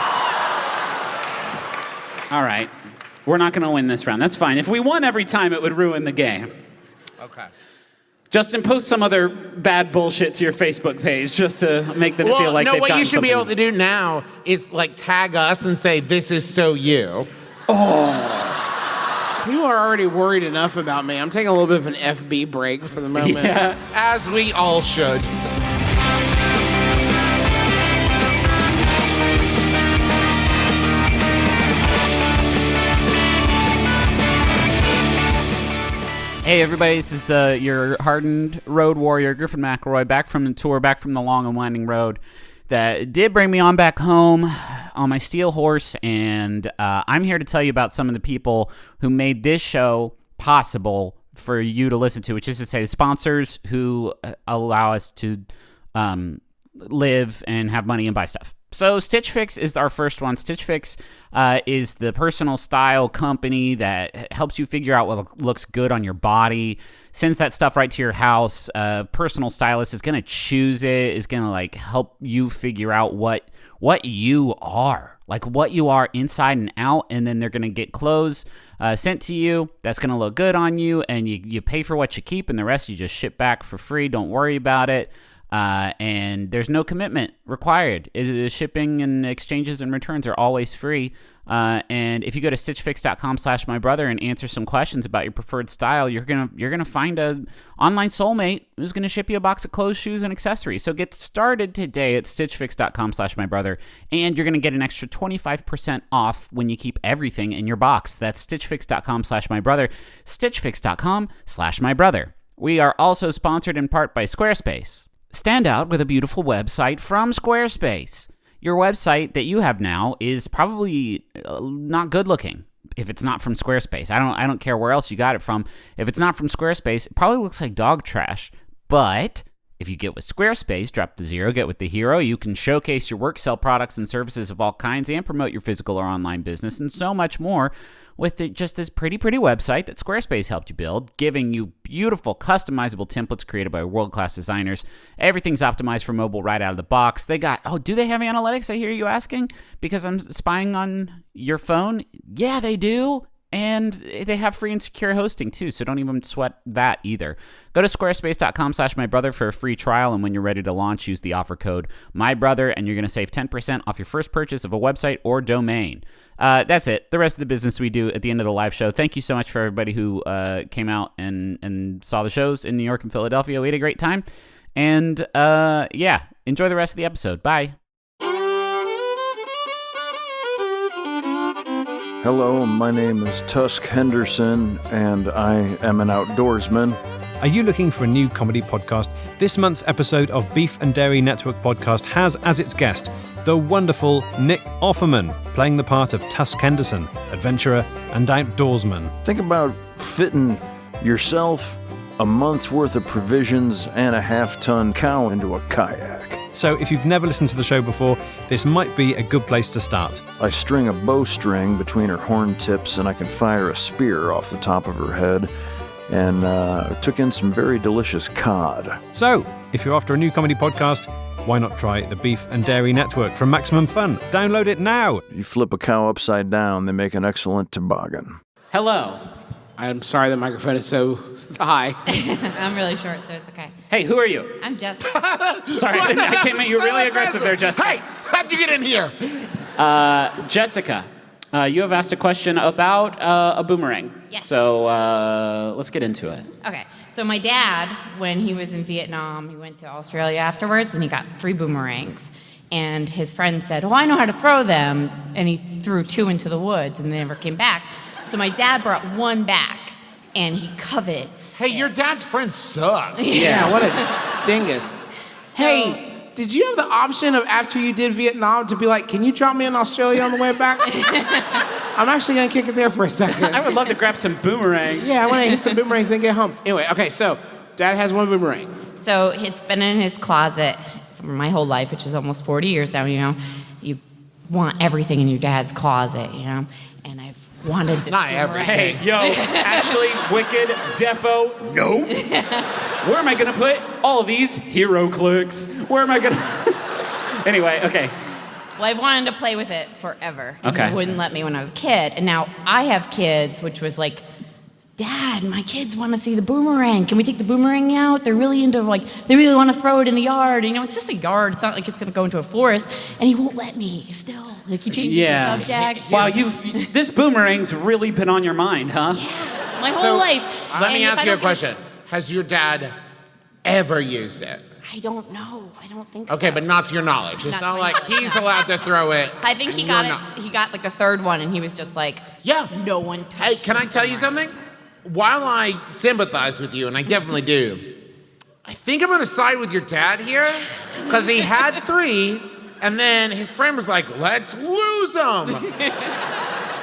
D: All right. We're not going to win this round. That's fine. If we won every time, it would ruin the game.
C: Okay.
D: Justin, post some other bad bullshit to your Facebook page just to make them feel like
C: no,
D: they've
C: what
D: gotten
C: you should be able
D: something.
C: to do now is like tag us and say, this is so you.
E: You are already worried enough about me. I'm taking a little bit of an FB break for the moment.
D: Yeah.
C: As we all should.
B: Hey everybody, this is your hardened road warrior, Griffin McElroy, back from the tour, back from the long and winding road that did bring me on back home on my steel horse, and I'm here to tell you about some of the people who made this show possible for you to listen to, which is to say the sponsors who allow us to live and have money and buy stuff. So Stitch Fix is our first one. Stitch Fix is the personal style company that helps you figure out what looks good on your body, sends that stuff right to your house. Personal stylist is going to choose it, is going to like help you figure out what you are, like what you are inside and out, and then they're going to get clothes sent to you that's going to look good on you, and you pay for what you keep, and the rest you just ship back for free. Don't worry about it. And there's no commitment required. Shipping and exchanges and returns are always free. And if you go to stitchfix.com/mybrother and answer some questions about your preferred style, you're gonna find a online soulmate who's gonna ship you a box of clothes, shoes, and accessories. So get started today at stitchfix.com/mybrother, and you're gonna get an extra 25% off when you keep everything in your box. That's stitchfix.com/mybrother, stitchfix.com/mybrother. We are also sponsored in part by Squarespace. Stand out with a beautiful website from Squarespace. Your website that you have now is probably not good looking if it's not from Squarespace. I don't care where else you got it from. If it's not from Squarespace, it probably looks like dog trash. But if you get with Squarespace, drop the zero, get with the hero, you can showcase your work, sell products and services of all kinds, and promote your physical or online business, and so much more with just this pretty website that Squarespace helped you build, giving you beautiful, customizable templates created by world-class designers. Everything's optimized for mobile right out of the box. They got, do they have analytics, I hear you asking? Because I'm spying on your phone? Yeah, they do. And they have free and secure hosting too, so don't even sweat that either. Go to squarespace.com/mybrother for a free trial, and when you're ready to launch, use the offer code MYBROTHER, and you're going to save 10% off your first purchase of a website or domain. That's it. The rest of the business we do at the end of the live show. Thank you so much for everybody who came out and saw the shows in New York and Philadelphia. We had a great time. And yeah, enjoy the rest of the episode. Bye.
F: Hello, my name is Tusk Henderson, and I am an outdoorsman.
G: Are you looking for a new comedy podcast? This month's episode of Beef and Dairy Network podcast has as its guest the wonderful Nick Offerman, playing the part of Tusk Henderson, adventurer and outdoorsman.
F: Think about fitting yourself, a month's worth of provisions, and a half-ton cow into a kayak.
G: So if you've never listened to the show before, this might be a good place to start.
F: I string a bowstring between her horn tips, and I can fire a spear off the top of her head, and took in some very delicious cod.
G: So, if you're after a new comedy podcast, why not try the Beef and Dairy Network from Maximum Fun? Download it now!
F: You flip a cow upside down, they make an excellent toboggan.
C: Hello. I'm sorry the microphone is so high.
H: I'm really short, so it's okay.
D: Hey, who are you?
H: I'm Jessica.
D: Sorry, I came at you really aggressive there, Jessica.
C: Hey, how'd you get in here?
D: Jessica, you have asked a question about a boomerang.
H: Yes.
D: So let's get into it.
H: Okay, so my dad, when he was in Vietnam, he went to Australia afterwards, and he got 3 boomerangs. And his friend said, I know how to throw them. And he threw 2 into the woods, and they never came back. So my dad brought 1 back, and he covets.
C: Hey, your dad's friend sucks.
E: Yeah, what a dingus. Hey, did you have the option of after you did Vietnam to be like, can you drop me in Australia on the way back? I'm actually going to kick it there for a second.
D: I would love to grab some boomerangs.
E: Yeah, I want to hit some boomerangs, then get home. Anyway, okay, so Dad has 1 boomerang.
H: So it's been in his closet for my whole life, which is almost 40 years now, you know. You want everything in your dad's closet, you know. And I've wanted this
C: Not
H: boomerang.
C: everything.
D: Hey, yo, actually, wicked, defo, no. Where am I gonna put all of these hero clicks? Where am I gonna... Anyway, okay.
H: Well, I've wanted to play with it forever. And
D: Okay.
H: He wouldn't let me when I was a kid. And now I have kids, which was like, Dad, my kids want to see the boomerang. Can we take the boomerang out? They're really into, they really want to throw it in the yard. And, it's just a yard. It's not like it's going to go into a forest. And he won't let me still. He changes the subject.
D: Wow, this boomerang's really been on your mind, huh?
H: Yeah, my whole life.
C: Let me
H: And if
C: ask
H: I
C: you a
H: don't get
C: question. Has your dad ever used it?
H: I don't know. I don't think
C: Okay,
H: so.
C: but not to your knowledge. It's
H: Not
C: not
H: to
C: like
H: my
C: he's allowed to throw it.
H: I think he
C: and
H: got
C: you're
H: it.
C: not.
H: He got the 3rd one, and he was just like,
C: Yeah.
H: no one touched
C: Hey, can I
H: the
C: tell you
H: boomerang.
C: something? while I sympathize with you, and I definitely do, I think I'm gonna side with your dad here, because he had 3, and then his friend was like, let's lose them.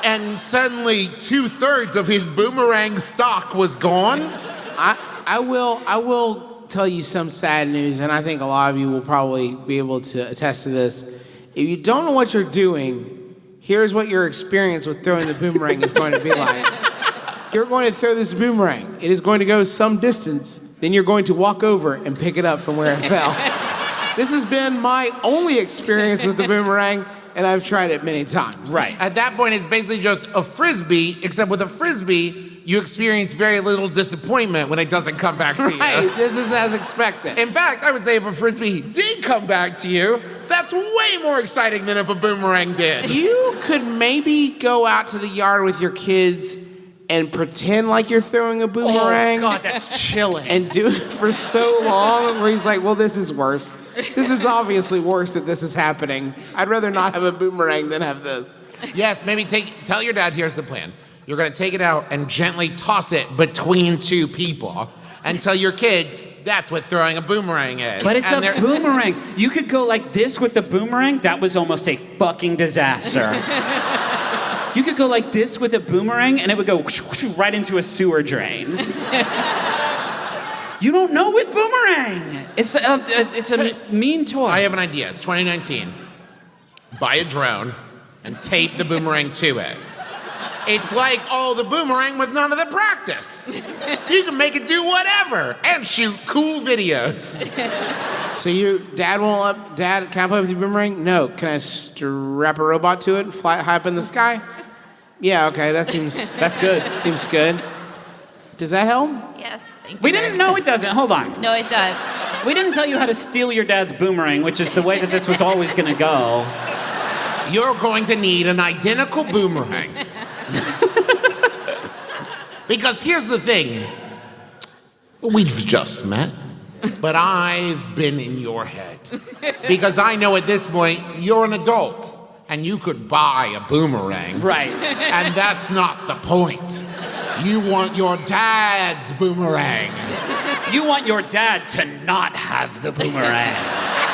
C: And suddenly 2/3 of his Boomerang stock was gone.
E: I will tell you some sad news, and I think a lot of you will probably be able to attest to this. If you don't know what you're doing, here's what your experience with throwing the boomerang is going to be like. You're going to throw this boomerang. It is going to go some distance. Then you're going to walk over and pick it up from where it fell. This has been my only experience with the boomerang, and I've tried it many times.
C: Right. At that point, it's basically just a Frisbee, except with a Frisbee, you experience very little disappointment when it doesn't come back to you.
E: Right, this is as expected.
C: In fact, I would say if a Frisbee did come back to you, that's way more exciting than if a boomerang did.
E: You could maybe go out to the yard with your kids and pretend like you're throwing a boomerang.
D: Oh, God, that's chilling.
E: And do it for so long where he's like, well, this is worse. This is obviously worse that this is happening. I'd rather not have a boomerang than have this.
C: Yes, maybe tell your dad, here's the plan. You're gonna take it out and gently toss it between 2 people and tell your kids that's what throwing a boomerang is.
D: But it's
C: and
D: a boomerang. You could go like this with the boomerang. That was almost a fucking disaster. You could go like this with a boomerang and it would go right into a sewer drain. You don't know with boomerang. It's a mean toy.
C: I have an idea. It's 2019. Buy a drone and tape the boomerang to it. It's like the boomerang with none of the practice. You can make it do whatever and shoot cool videos.
E: So Dad, can I play with your boomerang? No. Can I strap a robot to it and fly it high up in the sky? Yeah, okay, that seems...
D: That's good.
E: Seems good. Does that help?
H: Yes, thank you.
D: We didn't know it doesn't. Hold on.
H: No, it does.
D: We didn't tell you how to steal your dad's boomerang, which is the way that this was always going to go.
C: You're going to need an identical boomerang. Because here's the thing. We've just met, but I've been in your head. Because I know at this point, you're an adult, and you could buy a boomerang.
D: Right.
C: And that's not the point. You want your dad's boomerang.
D: You want your dad to not have the boomerang.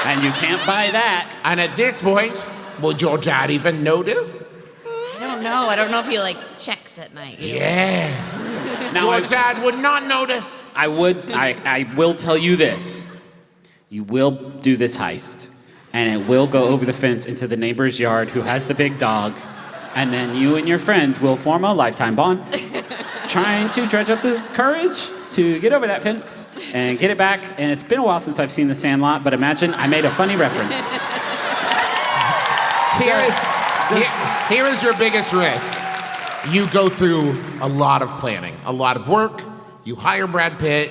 D: And you can't buy that.
C: And at this point, would your dad even notice?
H: I don't know. I don't know if he checks at night.
C: Yes.
D: Now,
C: Your dad would not notice.
D: I will tell you this. You will do this heist, and it will go over the fence into the neighbor's yard who has the big dog, and then you and your friends will form a lifetime bond, trying to dredge up the courage to get over that fence and get it back. And it's been a while since I've seen The Sandlot, but imagine I made a funny reference.
C: Here is your biggest risk. You go through a lot of planning, a lot of work. You hire Brad Pitt.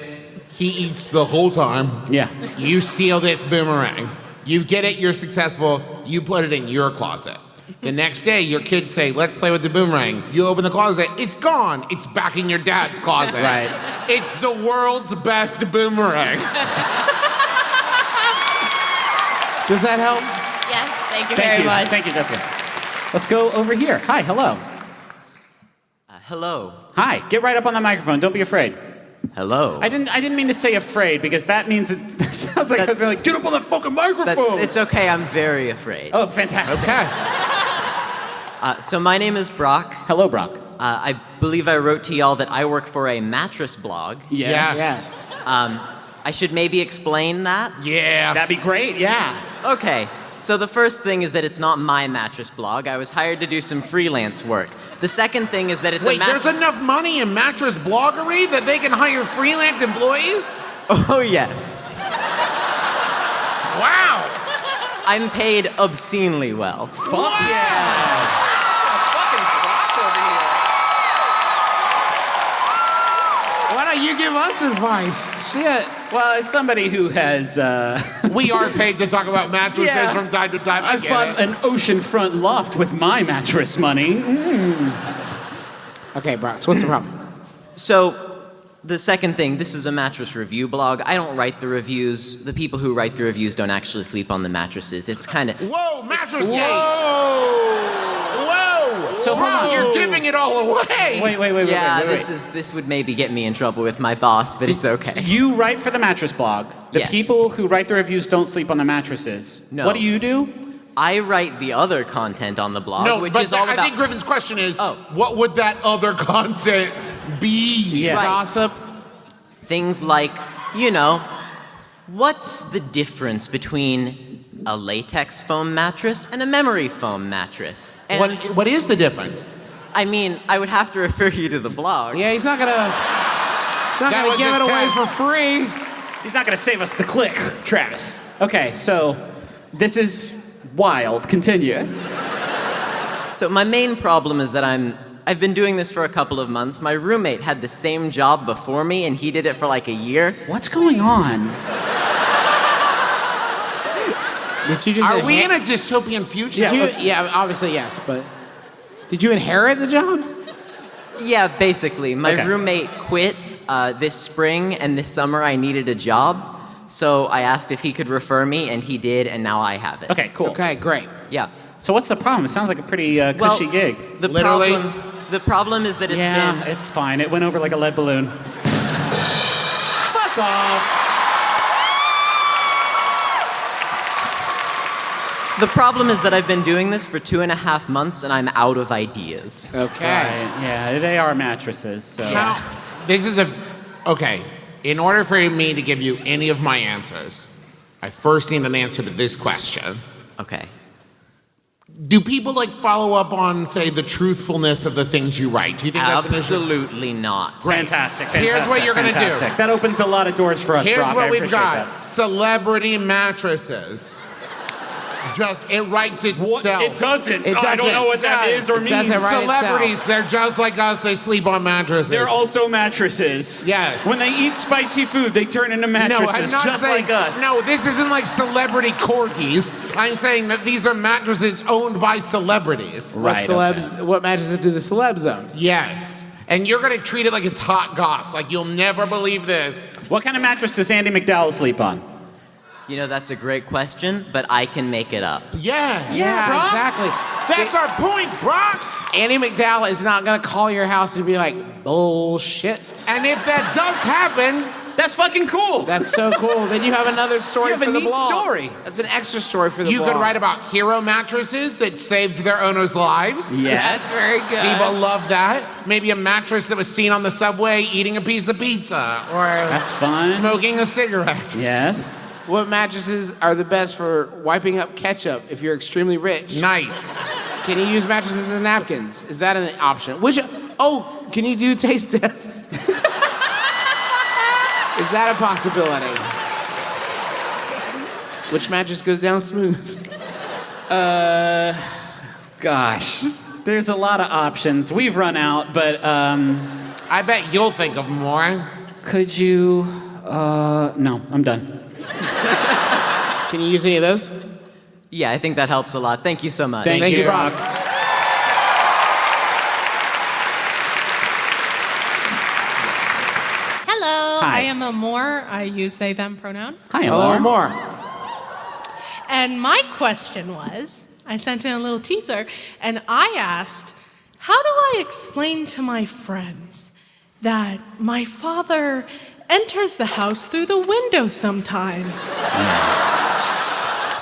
C: He eats the whole time.
D: Yeah.
C: You steal this boomerang. You get it, you're successful. You put it in your closet. The next day, your kids say, let's play with the boomerang. You open the closet, it's gone. It's back in your dad's closet.
D: Right.
C: It's the world's best boomerang.
E: Does that help?
H: Yes, thank you very much.
D: Thank you, Jessica. Let's go over here. Hi, hello.
I: Hello.
D: Hi, get right up on the microphone. Don't be afraid.
I: Hello.
D: I didn't mean to say afraid because that means it sounds like I was like, get up on the fucking microphone.
I: It's okay. I'm very afraid.
D: Oh, fantastic.
C: Okay.
I: So my name is Brock.
D: Hello, Brock.
I: I believe I wrote to y'all that I work for a mattress blog.
D: Yes.
E: Yes.
I: I should maybe explain that.
C: Yeah.
D: That'd be great, yeah.
I: Okay. So the first thing is that it's not my mattress blog. I was hired to do some freelance work. The second thing is that it's
C: Wait, there's enough money in mattress bloggery that they can hire freelance employees?
I: Oh, yes.
C: Wow.
I: I'm paid obscenely well.
D: Fuck yeah.
E: Why don't you give us advice? Shit.
D: Well, as somebody who has,
C: We are paid to talk about mattresses
D: Yeah.
C: from time to time.
D: I've bought an oceanfront loft with my mattress money.
E: Okay, Brock, so what's the problem?
I: So, the second thing, this is a mattress review blog. I don't write the reviews. The people who write the reviews don't actually sleep on the mattresses. It's kind of...
C: Whoa, mattress gate! Whoa!
D: So hold on.
C: You're giving it all away.
D: Wait.
I: Yeah,
D: wait.
I: this would maybe get me in trouble with my boss, but it's okay.
D: You write for the Mattress blog. The
I: Yes.
D: people who write the reviews don't sleep on the mattresses.
I: No.
D: What do you do?
I: I write the other content on the blog,
C: No,
I: which
C: but
I: is all
C: I
I: about
C: think Griffin's question is,
I: Oh.
C: what would that other content be?
D: Yeah.
I: Right.
E: Gossip.
I: things like, you know, what's the difference between a latex foam mattress and a memory foam mattress? And
C: What is the difference?
I: I mean, I would have to refer you to the blog.
E: Yeah, he's not gonna
C: That was
E: give
C: a
E: it away
C: test.
E: for free.
D: He's not going to save us the click, Travis. Okay, so this is wild. Continue.
I: So my main problem is that I've been doing this for a couple of months. My roommate had the same job before me, and he did it for like a year.
D: What's going on?
E: Did you just
C: Are we in a dystopian future?
E: Yeah, obviously yes, but did you inherit the job?
I: Yeah, basically. My
D: Okay.
I: roommate quit this spring, and this summer I needed a job. So I asked if he could refer me, and he did, and now I have it.
D: Okay, cool.
E: Okay, great.
I: Yeah.
D: So what's the problem? It sounds like a pretty cushy gig.
C: Literally.
I: The problem is that it's
D: Yeah,
I: been...
D: it's fine. It went over like a lead balloon. Fuck off.
I: The problem is that I've been doing this for 2.5 months, and I'm out of ideas.
E: Okay.
D: Right, yeah, they are mattresses, so...
C: Now, this is okay. In order for me to give you any of my answers, I first need an answer to this question.
I: Okay.
C: Do people like follow up on, say, the truthfulness of the things you write? Do you think that's an issue?
I: Absolutely not.
D: Fantastic.
C: Here's what you're gonna do.
D: fantastic. That opens a lot of doors for us,
C: Here's
D: Brock. I
C: what we've
D: appreciate
C: got:
D: that.
C: celebrity mattresses. Just it writes itself.
D: It doesn't.
E: It
D: I don't
E: doesn't.
D: know what that
C: It
D: is or means.
E: doesn't write
C: Celebrities, they're just like us. They sleep on mattresses.
D: They're also mattresses.
C: Yes.
D: When they eat spicy food, they turn into mattresses, just
C: saying,
D: like us.
C: No, this isn't like celebrity corgis. I'm saying that these are mattresses owned by celebrities.
D: Right,
E: What mattresses do the celebs own?
C: Yes. And you're gonna treat it like it's hot goss. Like you'll never believe this.
D: What kind of mattress does Andy McDowell sleep on?
I: You know, that's a great question, but I can make it up.
C: Yeah.
E: Yeah, exactly.
C: That's our point, Brock.
E: Andy McDowell is not gonna call your house and be like, bullshit.
C: And if that does happen,
D: That's fucking cool.
E: That's so cool. Then you have another story
D: You have a
E: for the
D: neat
E: blog.
D: story.
E: That's an extra story for the
C: you
E: blog.
C: could write about hero mattresses that saved their owners' lives.
D: Yes.
E: That's very good.
C: People love that. Maybe a mattress that was seen on the subway eating a piece of pizza or
D: That's fun.
C: smoking a cigarette.
D: Yes.
E: What mattresses are the best for wiping up ketchup if you're extremely rich?
C: Nice.
E: Can you use mattresses as napkins? Is that an option? Can you do taste tests? Is that a possibility? Which mattress goes down smooth?
D: Gosh. There's a lot of options. We've run out, but
C: I bet you'll think of more.
D: could you... no, I'm done.
E: Can you use any of those?
I: Yeah, I think that helps a lot. Thank you so much.
D: Thank you,
E: Brock.
J: Hello,
D: Hi.
J: I am Amor. I use they, them pronouns.
D: Hi,
E: Hello,
D: Amar.
E: more.
J: And my question was, I sent in a little teaser, and I asked, how do I explain to my friends that my father enters the house through the window sometimes?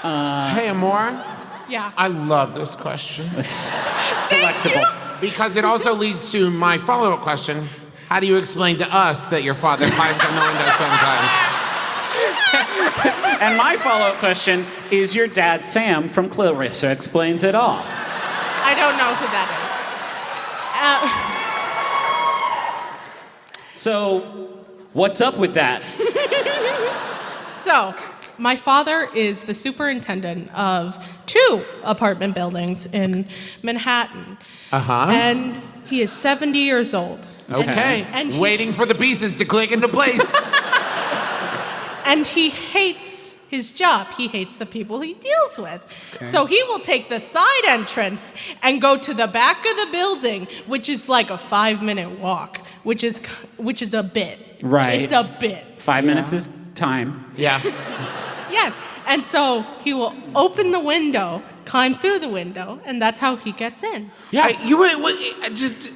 C: Hey, Amor,
J: Yeah.
C: I love this question
D: It's
J: Thank
D: delectable.
J: you.
C: because it also leads to my follow-up question. How do you explain to us that your father climbs on the window sometimes?
D: And my follow-up question is your dad Sam from Clarissa Explains It All.
J: I don't know who that is.
D: So, what's up with that?
J: So, my father is the superintendent of 2 apartment buildings in Manhattan.
C: Uh-huh.
J: And he is 70 years old.
C: Okay.
J: And he-
C: Waiting for the pieces to click into place.
J: And he hates his job. He hates the people he deals with. So he will take the side entrance and go to the back of the building, which is like a 5-minute walk, which is a bit.
D: Right.
J: It's a bit.
D: 5 minutes is time.
C: Yeah.
J: Yes. And so he will open the window climb through the window, and that's how he gets in.
E: Yeah, just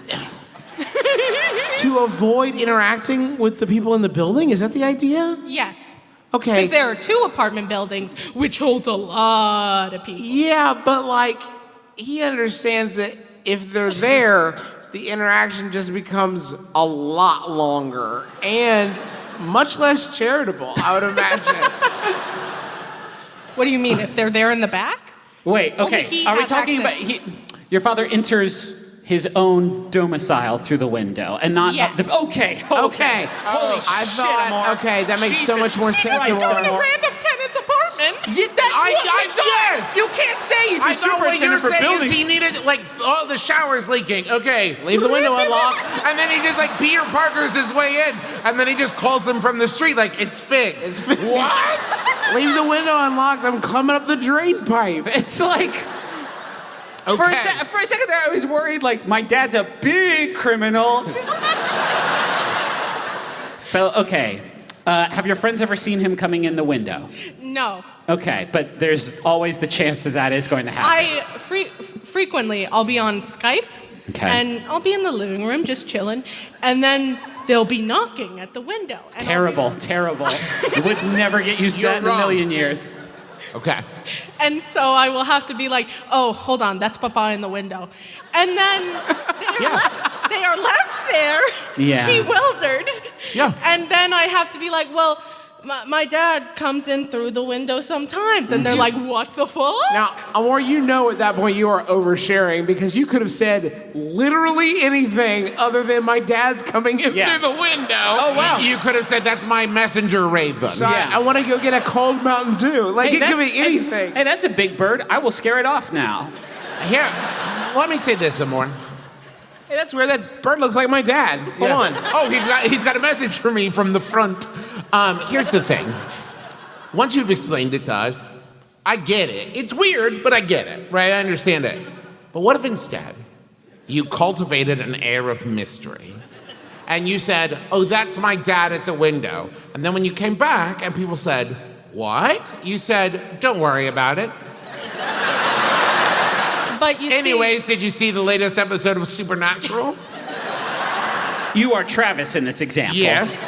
E: to avoid interacting with the people in the building? Is that the idea?
J: Yes.
E: Okay.
J: Because there are 2 apartment buildings, which holds a lot of people.
E: Yeah, but like, he understands that if they're there, the interaction just becomes a lot longer and much less charitable, I would imagine.
J: What do you mean, if they're there in the back?
D: Wait,
J: Only
D: okay.
J: he
D: Are we
J: has
D: talking
J: access.
D: about your father enters his own domicile through the window and not
J: Yes.
D: okay.
E: Okay.
D: Holy
E: I
D: shit,
E: thought,
D: Amor.
E: okay, that makes so
D: Jesus
E: much more sense,
D: Christ,
E: Amor.
J: In a
D: Amor.
J: random tenant's apartment.
D: Yeah, that's
E: yes.
D: You can't say he's a
C: I thought what you're
D: superintendent for
C: saying
D: buildings.
C: is he needed, like, oh, the shower's leaking. Okay.
E: Leave the window unlocked.
C: And then he just, like, Peter Parker's his way in. And then he just calls them from the street, like, it's fixed. What?
E: Leave the window unlocked. I'm climbing up the drain pipe.
D: It's like...
C: Okay.
D: For a second there, I was worried, like, my dad's a big criminal. So, okay. Have your friends ever seen him coming in the window?
J: No.
D: Okay, but there's always the chance that that is going to happen.
J: I frequently, I'll be on Skype,
D: Okay.
J: and I'll be in the living room just chilling, and then they'll be knocking at the window. And
D: Terrible. You would never get used to
C: You're
D: that in a
C: wrong.
D: million years.
C: Okay.
J: And so I will have to be like, oh, hold on, that's Papa in the window. And then they are left there,
D: Yeah.
J: bewildered.
C: Yeah.
J: And then I have to be like, well, my dad comes in through the window sometimes. And they're like, what the fuck?
E: Now, Amor, you know at that point you are oversharing because you could have said literally anything other than my dad's coming in
D: Yeah.
E: through the window.
D: Oh, wow.
C: You could have said, that's my messenger raven.
E: So I want to go get a cold Mountain Dew. Like, it could be anything.
D: Hey, that's a big bird. I will scare it off now.
C: Here, let me say this, Amor.
E: Hey, that's weird. That bird looks like my dad. Hold
C: Yeah.
E: on.
C: Oh, he's got a message for me from the front. Here's the thing. Once you've explained it to us, I get it. It's weird, but I get it, right? I understand it. But what if instead you cultivated an air of mystery and you said, oh, that's my dad at the window. And then when you came back and people said, what? You said, don't worry about it.
J: But you
C: Anyways, did you see the latest episode of Supernatural?
D: You are Travis in this example.
C: Yes.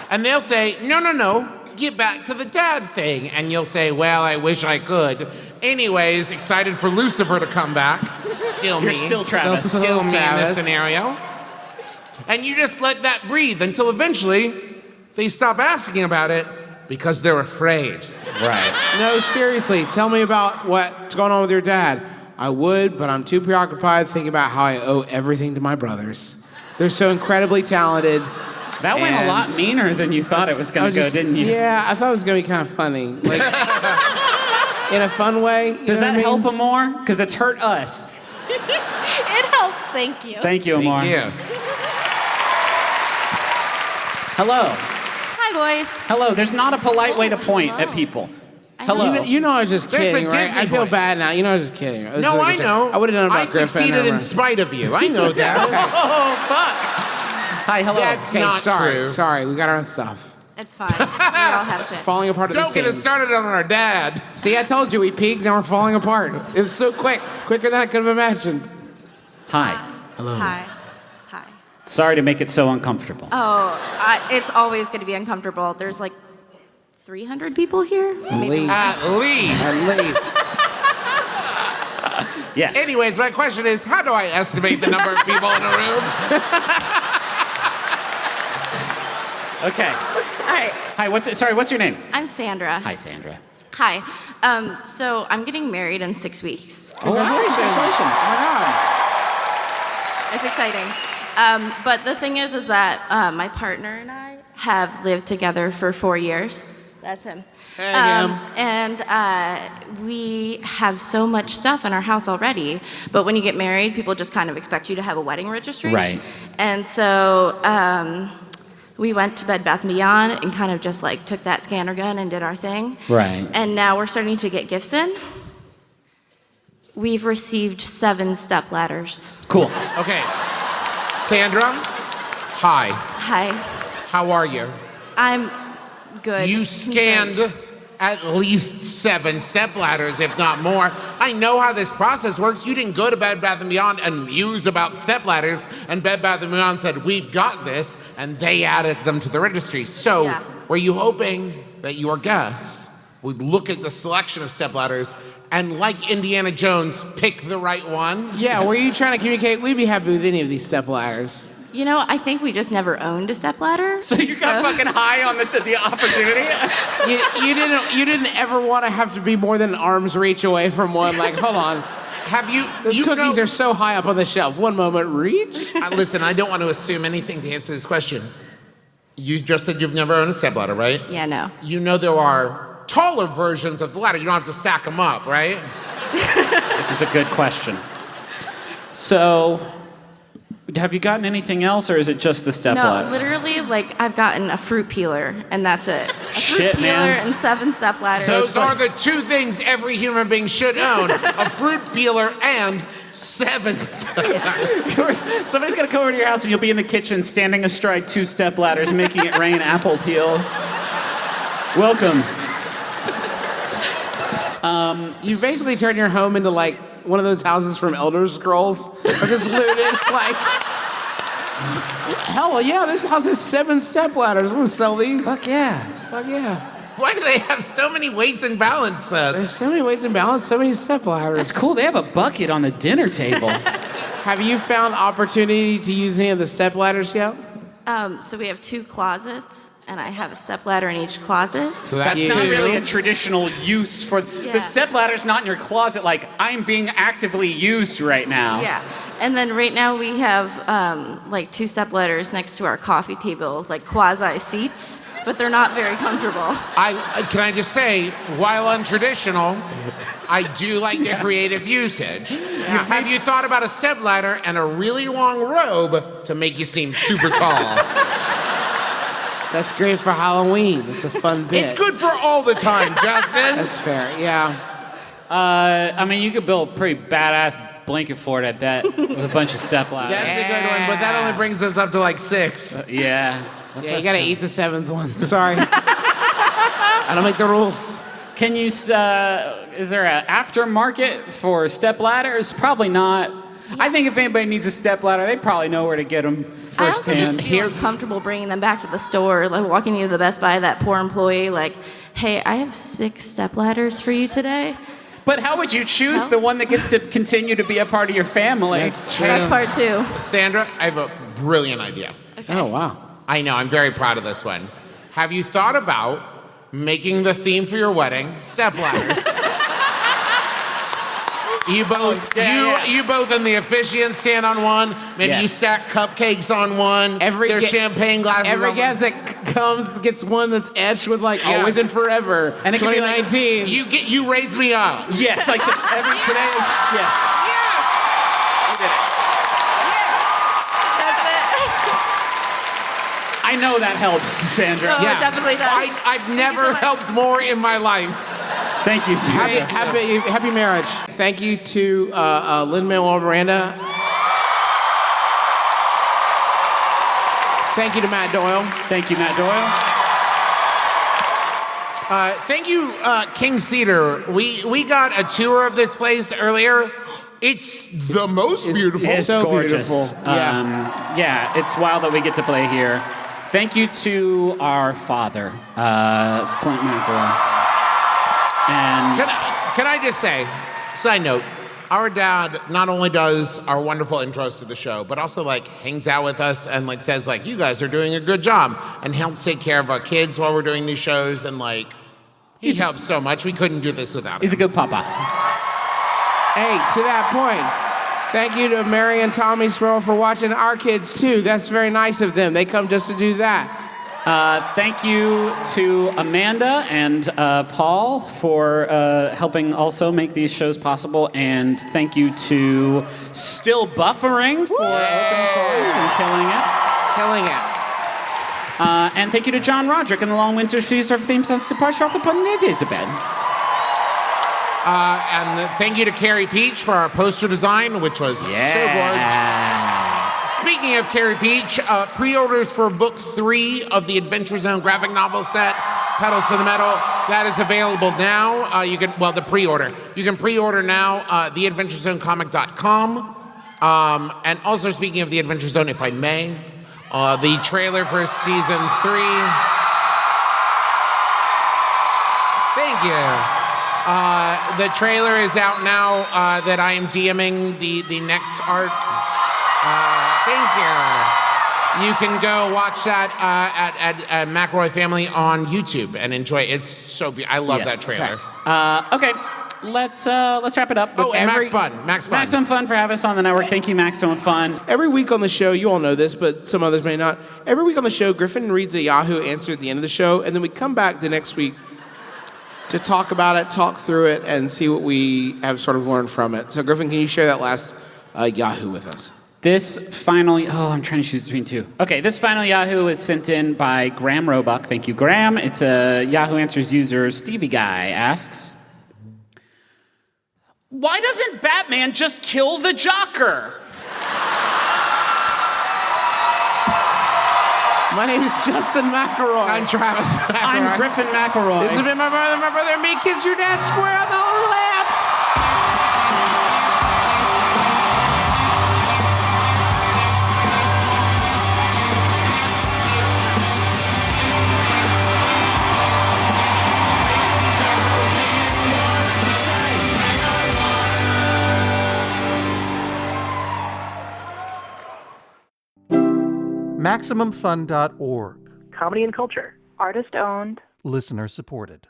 C: And they'll say, no, get back to the dad thing. And you'll say, well, I wish I could. Anyways, excited for Lucifer to come back. Still me.
D: You're still Travis.
C: Still me in
E: Travis.
C: this scenario. And you just let that breathe until eventually they stop asking about it because they're afraid.
D: Right.
E: No, seriously, tell me about what's going on with your dad. I would, but I'm too preoccupied thinking about how I owe everything to my brothers. They're so incredibly talented.
D: That went a
E: And-
D: lot meaner than you thought it was going to go, didn't you?
E: Yeah, I thought it was going to be kind of funny. Like, in a fun way. You
D: Does
E: know
D: that
E: what I mean?
D: help Amor? Because it's hurt us.
J: it helps, thank you.
D: Thank you, Amor.
C: Thank you.
D: Hello.
H: Hi, boys.
D: Hello. There's not a polite way to point at people. Hello.
E: You know I was just
C: There's the
E: kidding, right?
C: Disney
E: I feel
C: voice.
E: bad now. You know I was just kidding. It was
C: No,
E: like
C: I
E: a joke.
C: know.
E: I would have done it about
C: I
E: Griffin.
C: succeeded
E: never
C: in
E: mind.
C: spite of you. I know that.
D: Oh, fuck. Hi, hello.
C: That's
E: Okay,
C: not
E: sorry.
C: true.
E: Sorry, we got our own stuff.
H: It's fine. We all have shit.
E: Falling apart at
C: Don't
E: the
C: get us
E: seams.
C: started on our dad.
E: See, I told you we peaked, now we're falling apart. It was so quick. Quicker than I could have imagined.
D: Hi.
H: Hi.
D: Sorry to make it so uncomfortable.
H: It's always going to be uncomfortable. There's like 300 people here.
E: At least.
C: At least.
E: At least.
D: Yes.
C: Anyways, my question is, how do I estimate the number of people in a room?
D: Okay.
H: All right.
D: Hi, what's your name?
H: I'm Sandra.
D: Hi, Sandra.
H: Hi. So I'm getting married in 6 weeks.
E: Congratulations.
D: Congratulations.
E: Oh my God.
H: It's exciting. But the thing is that my partner and I have lived together for 4 years. That's him.
E: Hey, ma'am.
H: And we have so much stuff in our house already. But when you get married, people just kind of expect you to have a wedding registry.
D: Right.
H: And so we went to Bed Bath & Beyond and kind of just like took that scanner gun and did our thing.
D: Right.
H: And now we're starting to get gifts in. We've received 7 step ladders.
D: Cool.
C: Okay. Sandra, hi.
H: Hi.
C: How are you?
H: I'm good.
C: You scanned at least 7 stepladders, if not more. I know how this process works. You didn't go to Bed Bath & Beyond and muse about stepladders, and Bed Bath & Beyond said, we've got this, and they added them to the registry. So were you hoping that your guests would look at the selection of stepladders and, like Indiana Jones, pick the right one?
E: Yeah, were you trying to communicate? We'd be happy with any of these stepladders.
H: You know, I think we just never owned a stepladder.
D: So you got fucking high on the opportunity?
E: You didn't ever want to have to be more than an arm's reach away from one. Like, hold on. Those cookies are so high up on the shelf. One moment, reach.
C: Listen, I don't want to assume anything to answer this question. You just said you've never owned a stepladder, right?
H: Yeah, no.
C: You know there are taller versions of the ladder. You don't have to stack them up, right?
D: This is a good question. So, have you gotten anything else, or is it just the stepladder?
H: No, literally, like, I've gotten a fruit peeler, and that's it. A
D: Shit,
H: fruit peeler
D: man.
H: and 7 stepladders.
C: Those are the 2 things every human being should own: a fruit peeler and 7 stepladders.
D: Somebody's gonna come over to your house, and you'll be in the kitchen standing astride 2 stepladders, making it rain apple peels. Welcome.
E: You basically turn your home into like one of those houses from Elder Scrolls. Or just looted, like, hell yeah, this house has 7 stepladders. I'm gonna sell these.
C: Fuck yeah.
E: Fuck yeah.
C: Why do they have so many weights and balance sets?
E: There's so many weights and balance, so many stepladders.
D: That's cool. They have a bucket on the dinner table.
E: Have you found opportunity to use any of the stepladders yet?
H: So we have 2 closets, and I have a stepladder in each closet.
C: So
D: That's not really a traditional use for...
H: Yeah.
D: The stepladder's not in your closet like, I'm being actively used right now.
H: Yeah. And then right now we have like 2 stepladders next to our coffee table, like quasi seats, but they're not very comfortable.
C: Can I just say, while untraditional, I do like their creative usage. Have you thought about a stepladder and a really long robe to make you seem super tall?
E: That's great for Halloween. It's a fun bit.
C: It's good for all the time, Justin.
E: That's fair, yeah.
D: I mean, you could build a pretty badass blanket fort, I bet, with a bunch of stepladders.
C: That's a good one, but that only brings us up to like 6.
D: Yeah.
E: Yeah, you gotta eat the 7th one. Sorry. I don't make the rules.
D: Can you, is there an aftermarket for stepladders? Probably not. I think if anybody needs a stepladder, they probably know where to get them
H: I also
D: firsthand.
H: just feel comfortable bringing them back to the store, like walking into the Best Buy, that poor employee, like, hey, I have 6 stepladders for you today.
D: But how would you choose the one that gets to continue to be a part of your family?
E: That's true.
H: That's part 2.
C: Sandra, I have a brilliant idea.
E: Oh, wow.
C: I know, I'm very proud of this one. Have you thought about making the theme for your wedding stepladders? You both and the officiant stand on one. Maybe you stack cupcakes on one. There's champagne glasses.
E: Every
C: on
E: guest that comes gets one that's etched with like always and forever.
D: And it could be like,
E: 2019.
C: you raised me up.
D: Yes, like today is yes. We did it. I know that helps, Sandra.
H: Oh, it definitely does.
C: I've never helped more in my life.
D: Thank you, Sandra.
E: Happy marriage. Thank you to Lin-Manuel Miranda. Thank you to Matt Doyle.
D: Thank you, Matt Doyle.
C: Thank you, King's Theater. We got a tour of this place earlier. It's the most beautiful.
D: It's
E: so
D: gorgeous.
E: beautiful.
D: Yeah, it's wild that we get to play here. Thank you to our father, Clint McElroy. And
C: can I just say, side note, our dad not only does our wonderful intros to the show, but also like hangs out with us and like says like, you guys are doing a good job, and helps take care of our kids while we're doing these shows, and like he helps so much. We couldn't do this without him.
D: he's a good papa.
E: Hey, to that point, thank you to Mary and Tommy Sproul for watching our kids too. That's very nice of them. They come just to do that.
D: Thank you to Amanda and Paul for helping also make these shows possible, and thank you to Still Buffering for opening for us and killing it.
E: Killing it.
D: And thank you to John Roderick and the Long Winter Feast, our theme son's departure off the planet Isabel.
C: And thank you to Carrie Peach for our poster design, which was so gorgeous. Speaking of Carrie Peach, pre-orders for book 3 of the Adventure Zone graphic novel set Pedals to the Metal. That is available now. The pre-order. You can pre-order now, theadventurezoncomic.com. And also, speaking of The Adventure Zone, if I may, the trailer for season 3. Thank you. The trailer is out now that I am DMing the next art. Thank you. You can go watch that at McElroy Family on YouTube and enjoy it. It's so beautiful. I love that trailer.
D: Okay. Let's wrap it up.
C: And Max Fun. Max
D: Fun for having us on the network. Thank you, Max Fun.
E: Every week on the show, you all know this, but some others may not. Every week on the show, Griffin reads a Yahoo answer at the end of the show, and then we come back the next week to talk about it, talk through it, and see what we have sort of learned from it. So, Griffin, can you share that last Yahoo with us?
D: I'm trying to choose between two. Okay, this final Yahoo is sent in by Graham Roebuck. Thank you, Graham. It's a Yahoo Answers user. Stevie Guy asks, why doesn't Batman just kill the Jocker?
E: My name is Justin McElroy.
C: I'm Travis McElroy.
D: I'm Griffin McElroy.
E: This has been my brother, and me. Kiss your dad square on the lips.
K: MaximumFun.org.
L: Comedy and culture. Artist owned.
K: Listener supported.